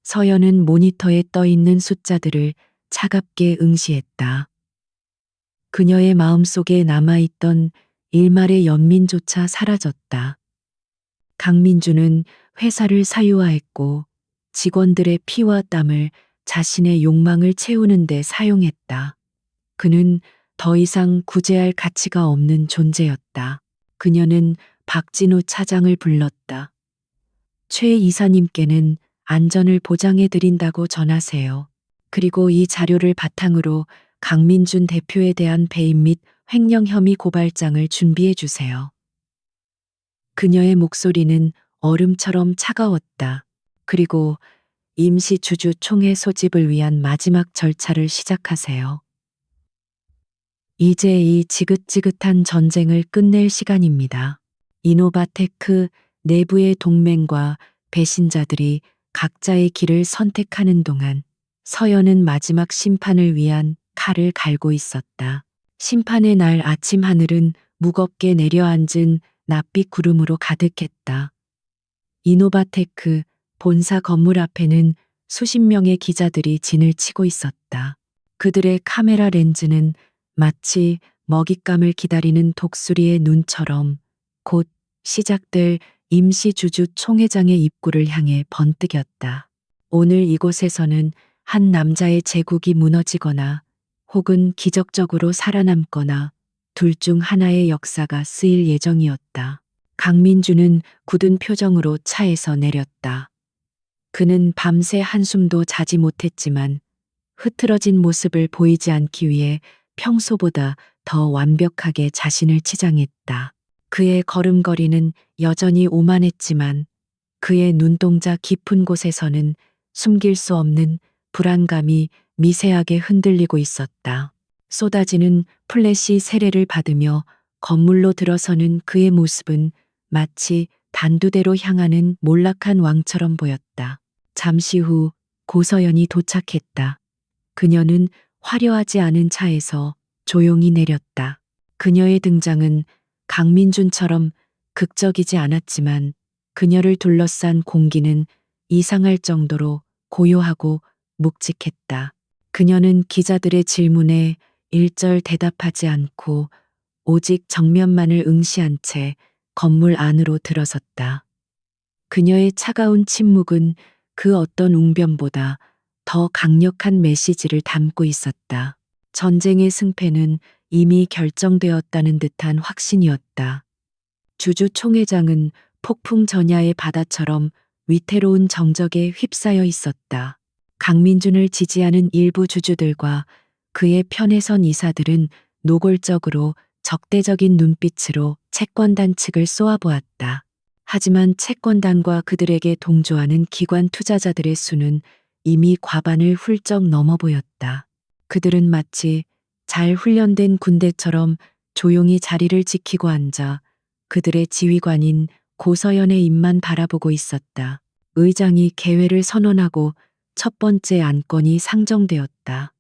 서연은 모니터에 떠 있는 숫자들을 차갑게 응시했다. 그녀의 마음속에 남아있던 일말의 연민조차 사라졌다. 강민주는 회사를 사유화했고 직원들의 피와 땀을 자신의 욕망을 채우는 데 사용했다. 그는 더 이상 구제할 가치가 없는 존재였다. 그녀는 박진우 차장을 불렀다. 최 이사님께는 안전을 보장해 드린다고 전하세요. 그리고 이 자료를 바탕으로 강민준 대표에 대한 배임 및 횡령 혐의 고발장을 준비해 주세요. 그녀의 목소리는 얼음처럼 차가웠다. 그리고 임시 주주 총회 소집을 위한 마지막 절차를 시작하세요. 이제 이 지긋지긋한 전쟁을 끝낼 시간입니다. 이노바테크 내부의 동맹과 배신자들이 각자의 길을 선택하는 동안 서연은 마지막 심판을 위한 칼을 갈고 있었다. 심판의 날 아침 하늘은 무겁게 내려앉은 낯빛 구름으로 가득했다. 이노바테크 본사 건물 앞에는 수십 명의 기자들이 진을 치고 있었다. 그들의 카메라 렌즈는 마치 먹잇감을 기다리는 독수리의 눈처럼 곧 시작될 임시주주 총회장의 입구를 향해 번뜩였다. 오늘 이곳에서는 한 남자의 제국이 무너지거나 혹은 기적적으로 살아남거나 둘 중 하나의 역사가 쓰일 예정이었다. 강민주는 굳은 표정으로 차에서 내렸다. 그는 밤새 한숨도 자지 못했지만 흐트러진 모습을 보이지 않기 위해 평소보다 더 완벽하게 자신을 치장했다. 그의 걸음걸이는 여전히 오만했지만 그의 눈동자 깊은 곳에서는 숨길 수 없는 불안감이 미세하게 흔들리고 있었다. 쏟아지는 플래시 세례를 받으며 건물로 들어서는 그의 모습은 마치 단두대로 향하는 몰락한 왕처럼 보였다. 잠시 후 고서연이 도착했다. 그녀는 화려하지 않은 차에서 조용히 내렸다. 그녀의 등장은 강민준처럼 극적이지 않았지만 그녀를 둘러싼 공기는 이상할 정도로 고요하고 묵직했다. 그녀는 기자들의 질문에 일절 대답하지 않고 오직 정면만을 응시한 채 건물 안으로 들어섰다. 그녀의 차가운 침묵은 그 어떤 웅변보다 더 강력한 메시지를 담고 있었다. 전쟁의 승패는 이미 결정되었다는 듯한 확신이었다. 주주 총회장은 폭풍 전야의 바다처럼 위태로운 정적에 휩싸여 있었다. 강민준을 지지하는 일부 주주들과 그의 편에 선 이사들은 노골적으로 적대적인 눈빛으로 채권단 측을 쏘아보았다. 하지만 채권단과 그들에게 동조하는 기관 투자자들의 수는 이미 과반을 훌쩍 넘어 보였다. 그들은 마치 잘 훈련된 군대처럼 조용히 자리를 지키고 앉아 그들의 지휘관인 고서연의 입만 바라보고 있었다. 의장이 개회를 선언하고 첫 번째 안건이 상정되었다.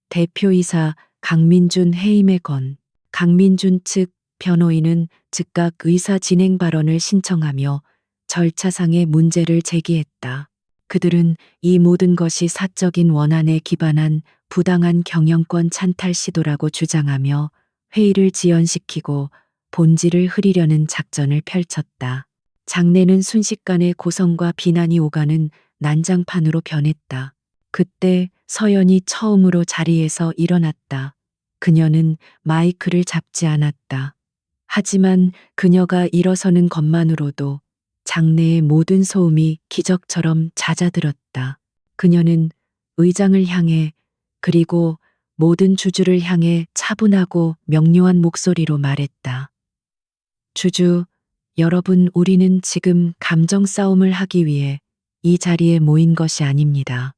대표이사 강민준 해임의 건. 강민준 측 변호인은 즉각 의사 진행 발언을 신청하며 절차상의 문제를 제기했다. 그들은 이 모든 것이 사적인 원한에 기반한 부당한 경영권 찬탈 시도라고 주장하며 회의를 지연시키고 본질을 흐리려는 작전을 펼쳤다. 장내는 순식간에 고성과 비난이 오가는 난장판으로 변했다. 그때 서연이 처음으로 자리에서 일어났다. 그녀는 마이크를 잡지 않았다. 하지만 그녀가 일어서는 것만으로도 장내의 모든 소음이 기적처럼 잦아들었다. 그녀는 의장을 향해 그리고 모든 주주를 향해 차분하고 명료한 목소리로 말했다. 주주, 여러분, 우리는 지금 감정 싸움을 하기 위해 이 자리에 모인 것이 아닙니다.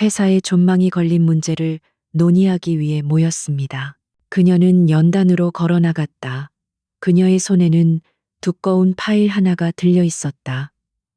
회사에 존망이 걸린 문제를 논의하기 위해 모였습니다. 그녀는 연단으로 걸어 나갔다. 그녀의 손에는 두꺼운 파일 하나가 들려 있었다.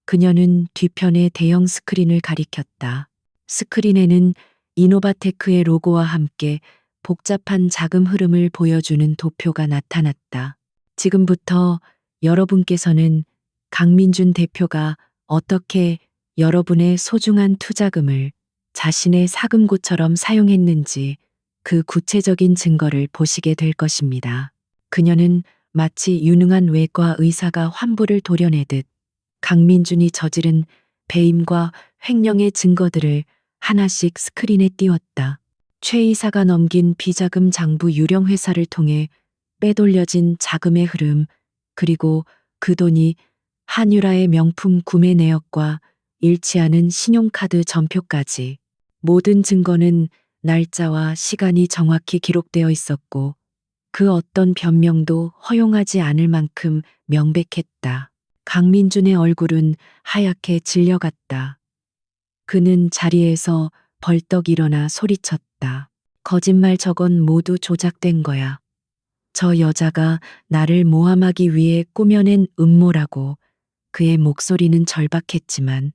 그녀는 뒤편의 대형 스크린을 가리켰다. 스크린에는 이노바테크의 로고와 함께 복잡한 자금 흐름을 보여주는 도표가 나타났다. 지금부터 여러분께서는 강민준 대표가 어떻게 여러분의 소중한 투자금을 자신의 사금고처럼 사용했는지 그 구체적인 증거를 보시게 될 것입니다. 그녀는 마치 유능한 외과 의사가 환부를 도려내듯 강민준이 저지른 배임과 횡령의 증거들을 하나씩 스크린에 띄웠다. 최 이사가 넘긴 비자금 장부 유령 회사를 통해 빼돌려진 자금의 흐름, 그리고 그 돈이 한유라의 명품 구매 내역과 일치하는 신용카드 전표까지. 모든 증거는 날짜와 시간이 정확히 기록되어 있었고 그 어떤 변명도 허용하지 않을 만큼 명백했다. 강민준의 얼굴은 하얗게 질려갔다. 그는 자리에서 벌떡 일어나 소리쳤다. 거짓말, 저건 모두 조작된 거야. 저 여자가 나를 모함하기 위해 꾸며낸 음모라고. 그의 목소리는 절박했지만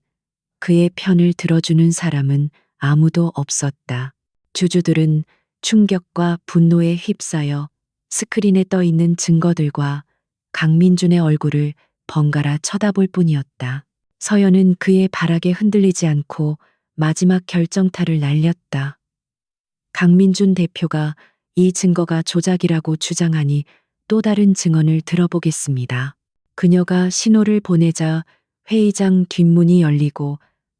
그의 편을 들어주는 사람은 아무도 없었다. 주주들은 충격과 분노에 휩싸여 스크린에 떠 있는 증거들과 강민준의 얼굴을 번갈아 쳐다볼 뿐이었다. 서연은 그의 발악에 흔들리지 않고 마지막 결정타를 날렸다. 강민준 대표가 이 증거가 조작이라고 주장하니 또 다른 증언을 들어보겠습니다. 그녀가 신호를 보내자 회의장 뒷문이 열리고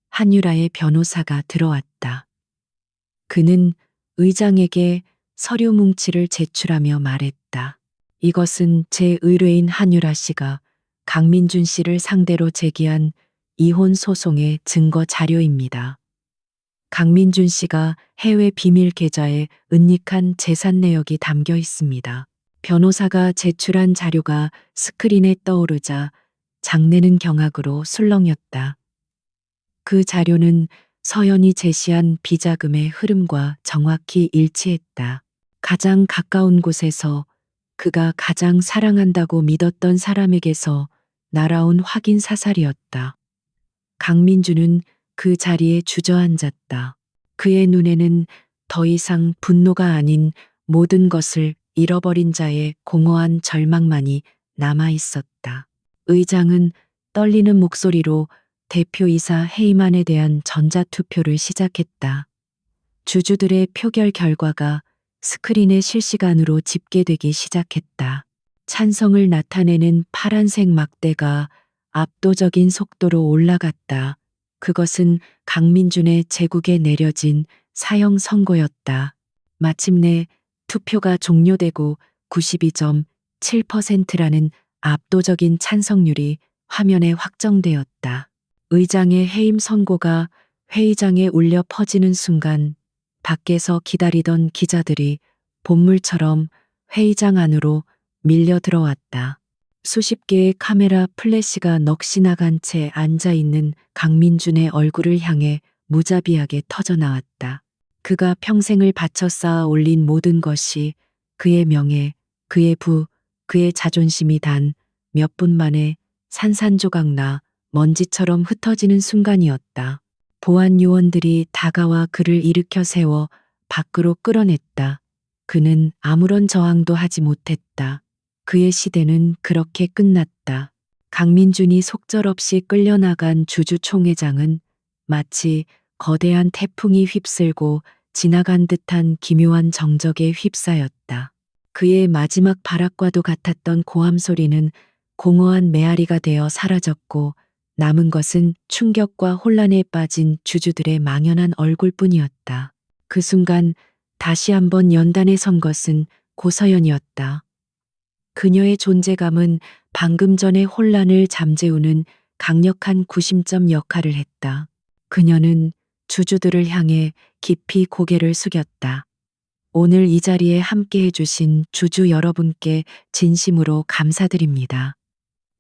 한유라의 변호사가 들어왔다. 그는 의장에게 서류 뭉치를 제출하며 말했다. 이것은 제 의뢰인 한유라 씨가 강민준 씨를 상대로 제기한 이혼 소송의 증거 자료입니다. 강민준 씨가 해외 비밀 계좌에 은닉한 재산 내역이 담겨 있습니다. 변호사가 제출한 자료가 스크린에 떠오르자 장내는 경악으로 술렁였다. 그 자료는 서연이 제시한 비자금의 흐름과 정확히 일치했다. 가장 가까운 곳에서 그가 가장 사랑한다고 믿었던 사람에게서 날아온 확인 사살이었다. 강민준은 그 자리에 주저앉았다. 그의 눈에는 더 이상 분노가 아닌 모든 것을 잃어버린 자의 공허한 절망만이 남아 있었다. 의장은 떨리는 목소리로 대표이사 해임안에 대한 전자투표를 시작했다. 주주들의 표결 결과가 스크린에 실시간으로 집계되기 시작했다. 찬성을 나타내는 파란색 막대가 압도적인 속도로 올라갔다. 그것은 강민준의 제국에 내려진 사형 선고였다. 마침내 투표가 종료되고 92.7%라는 압도적인 찬성률이 화면에 확정되었다. 의장의 해임 선고가 회의장에 울려 퍼지는 순간 밖에서 기다리던 기자들이 본물처럼 회의장 안으로 밀려 들어왔다. 수십 개의 카메라 플래시가 넋이 나간 채 앉아 있는 강민준의 얼굴을 향해 무자비하게 터져 나왔다. 그가 평생을 바쳐 쌓아 올린 모든 것이, 그의 명예, 그의 부, 그의 자존심이 단 몇 분 만에 산산조각 나 먼지처럼 흩어지는 순간이었다. 보안 요원들이 다가와 그를 일으켜 세워 밖으로 끌어냈다. 그는 아무런 저항도 하지 못했다. 그의 시대는 그렇게 끝났다. 강민준이 속절없이 끌려나간 주주 총회장은 마치 거대한 태풍이 휩쓸고 지나간 듯한 기묘한 정적에 휩싸였다. 그의 마지막 발악과도 같았던 고함 소리는 공허한 메아리가 되어 사라졌고 남은 것은 충격과 혼란에 빠진 주주들의 망연한 얼굴뿐이었다. 그 순간 다시 한번 연단에 선 것은 고서연이었다. 그녀의 존재감은 방금 전의 혼란을 잠재우는 강력한 구심점 역할을 했다. 그녀는 주주들을 향해 깊이 고개를 숙였다. 오늘 이 자리에 함께 해주신 주주 여러분께 진심으로 감사드립니다.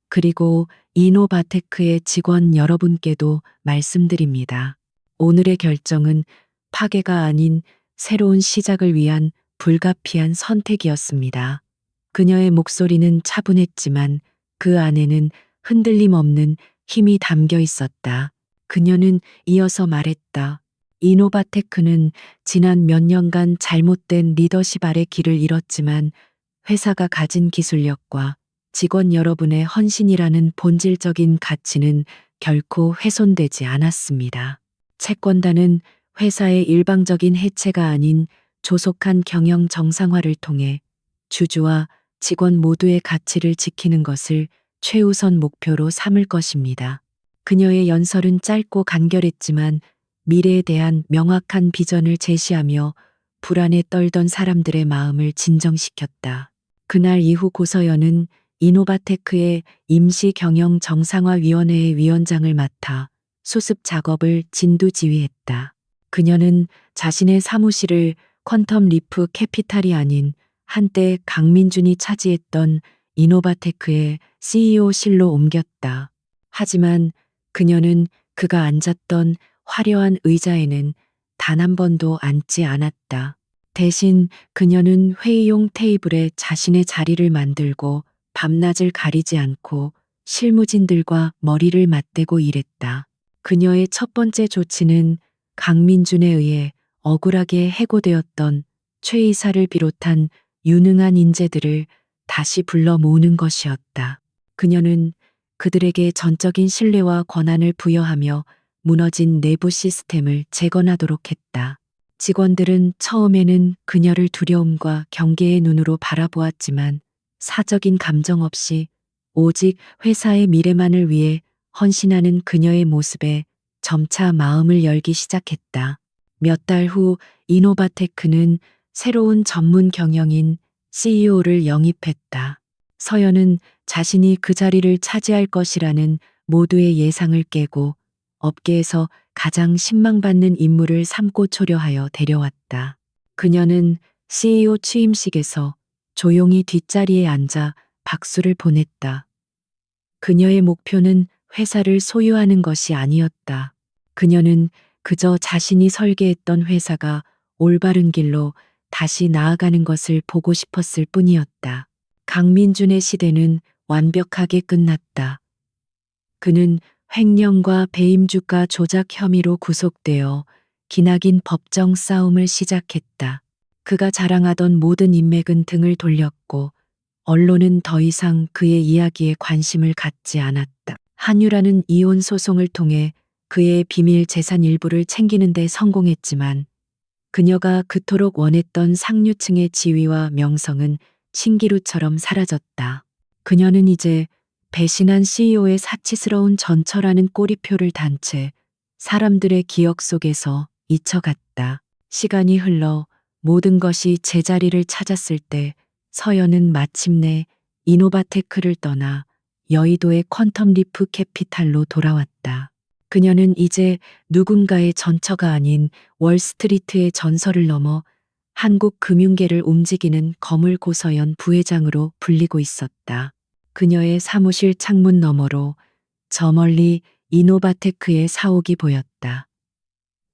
그리고 이노바테크의 직원 여러분께도 말씀드립니다. 오늘의 결정은 파괴가 아닌 새로운 시작을 위한 불가피한 선택이었습니다. 그녀의 목소리는 차분했지만 그 안에는 흔들림 없는 힘이 담겨 있었다. 그녀는 이어서 말했다. 이노바테크는 지난 몇 년간 잘못된 리더십 아래 길을 잃었지만 회사가 가진 기술력과 직원 여러분의 헌신이라는 본질적인 가치는 결코 훼손되지 않았습니다. 채권단은 회사의 일방적인 해체가 아닌 조속한 경영 정상화를 통해 주주와 직원 모두의 가치를 지키는 것을 최우선 목표로 삼을 것입니다. 그녀의 연설은 짧고 간결했지만 미래에 대한 명확한 비전을 제시하며 불안에 떨던 사람들의 마음을 진정시켰다. 그날 이후 고서연은 이노바테크의 임시 경영 정상화위원회의 위원장을 맡아 수습 작업을 진두지휘했다. 그녀는 자신의 사무실을 퀀텀 리프 캐피탈이 아닌 한때 강민준이 차지했던 이노바테크의 CEO실로 옮겼다. 하지만 그녀는 그가 앉았던 화려한 의자에는 단 한 번도 앉지 않았다. 대신 그녀는 회의용 테이블에 자신의 자리를 만들고 밤낮을 가리지 않고 실무진들과 머리를 맞대고 일했다. 그녀의 첫 번째 조치는 강민준에 의해 억울하게 해고되었던 최 이사를 비롯한 유능한 인재들을 다시 불러 모으는 것이었다. 그녀는 그들에게 전적인 신뢰와 권한을 부여하며 무너진 내부 시스템을 재건하도록 했다. 직원들은 처음에는 그녀를 두려움과 경계의 눈으로 바라보았지만 사적인 감정 없이 오직 회사의 미래만을 위해 헌신하는 그녀의 모습에 점차 마음을 열기 시작했다. 몇 달 후 이노바테크는 새로운 전문 경영인 CEO를 영입했다. 서연은 자신이 그 자리를 차지할 것이라는 모두의 예상을 깨고 업계에서 가장 신망받는 인물을 삼고 초려하여 데려왔다. 그녀는 CEO 취임식에서 조용히 뒷자리에 앉아 박수를 보냈다. 그녀의 목표는 회사를 소유하는 것이 아니었다. 그녀는 그저 자신이 설계했던 회사가 올바른 길로 다시 나아가는 것을 보고 싶었을 뿐이었다. 강민준의 시대는 완벽하게 끝났다. 그는 횡령과 배임주가 조작 혐의로 구속되어 기나긴 법정 싸움을 시작했다. 그가 자랑하던 모든 인맥은 등을 돌렸고 언론은 더 이상 그의 이야기에 관심을 갖지 않았다. 한유라는 이혼 소송을 통해 그의 비밀 재산 일부를 챙기는 데 성공했지만 그녀가 그토록 원했던 상류층의 지위와 명성은 신기루처럼 사라졌다. 그녀는 이제 배신한 CEO의 사치스러운 전처라는 꼬리표를 단 채 사람들의 기억 속에서 잊혀갔다. 시간이 흘러 모든 것이 제자리를 찾았을 때 서연은 마침내 이노바테크를 떠나 여의도의 퀀텀 리프 캐피탈로 돌아왔다. 그녀는 이제 누군가의 전처가 아닌 월스트리트의 전설을 넘어 한국 금융계를 움직이는 거물 고서연 부회장으로 불리고 있었다. 그녀의 사무실 창문 너머로 저 멀리 이노바테크의 사옥이 보였다.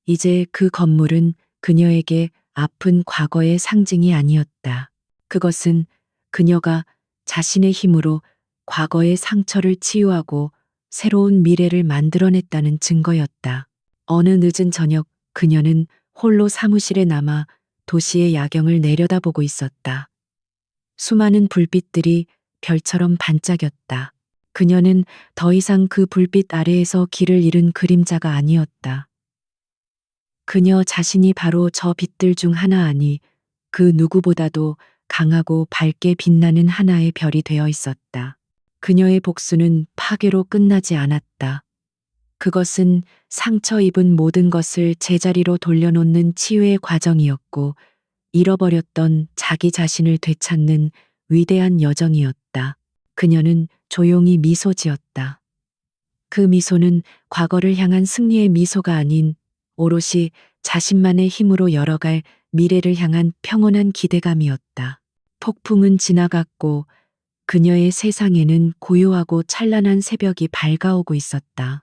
이제 그 건물은 그녀에게 아픈 과거의 상징이 아니었다. 그것은 그녀가 자신의 힘으로 과거의 상처를 치유하고 새로운 미래를 만들어냈다는 증거였다. 어느 늦은 저녁 그녀는 홀로 사무실에 남아 도시의 야경을 내려다보고 있었다. 수많은 불빛들이 별처럼 반짝였다. 그녀는 더 이상 그 불빛 아래에서 길을 잃은 그림자가 아니었다. 그녀 자신이 바로 저 빛들 중 하나 아니 그 누구보다도 강하고 밝게 빛나는 하나의 별이 되어 있었다. 그녀의 복수는 파괴로 끝나지 않았다. 그것은 상처 입은 모든 것을 제자리로 돌려놓는 치유의 과정이었고 잃어버렸던 자기 자신을 되찾는 위대한 여정이었다. 그녀는 조용히 미소 지었다. 그 미소는 과거를 향한 승리의 미소가 아닌 오롯이 자신만의 힘으로 열어갈 미래를 향한 평온한 기대감이었다. 폭풍은 지나갔고 그녀의 세상에는 고요하고 찬란한 새벽이 밝아오고 있었다.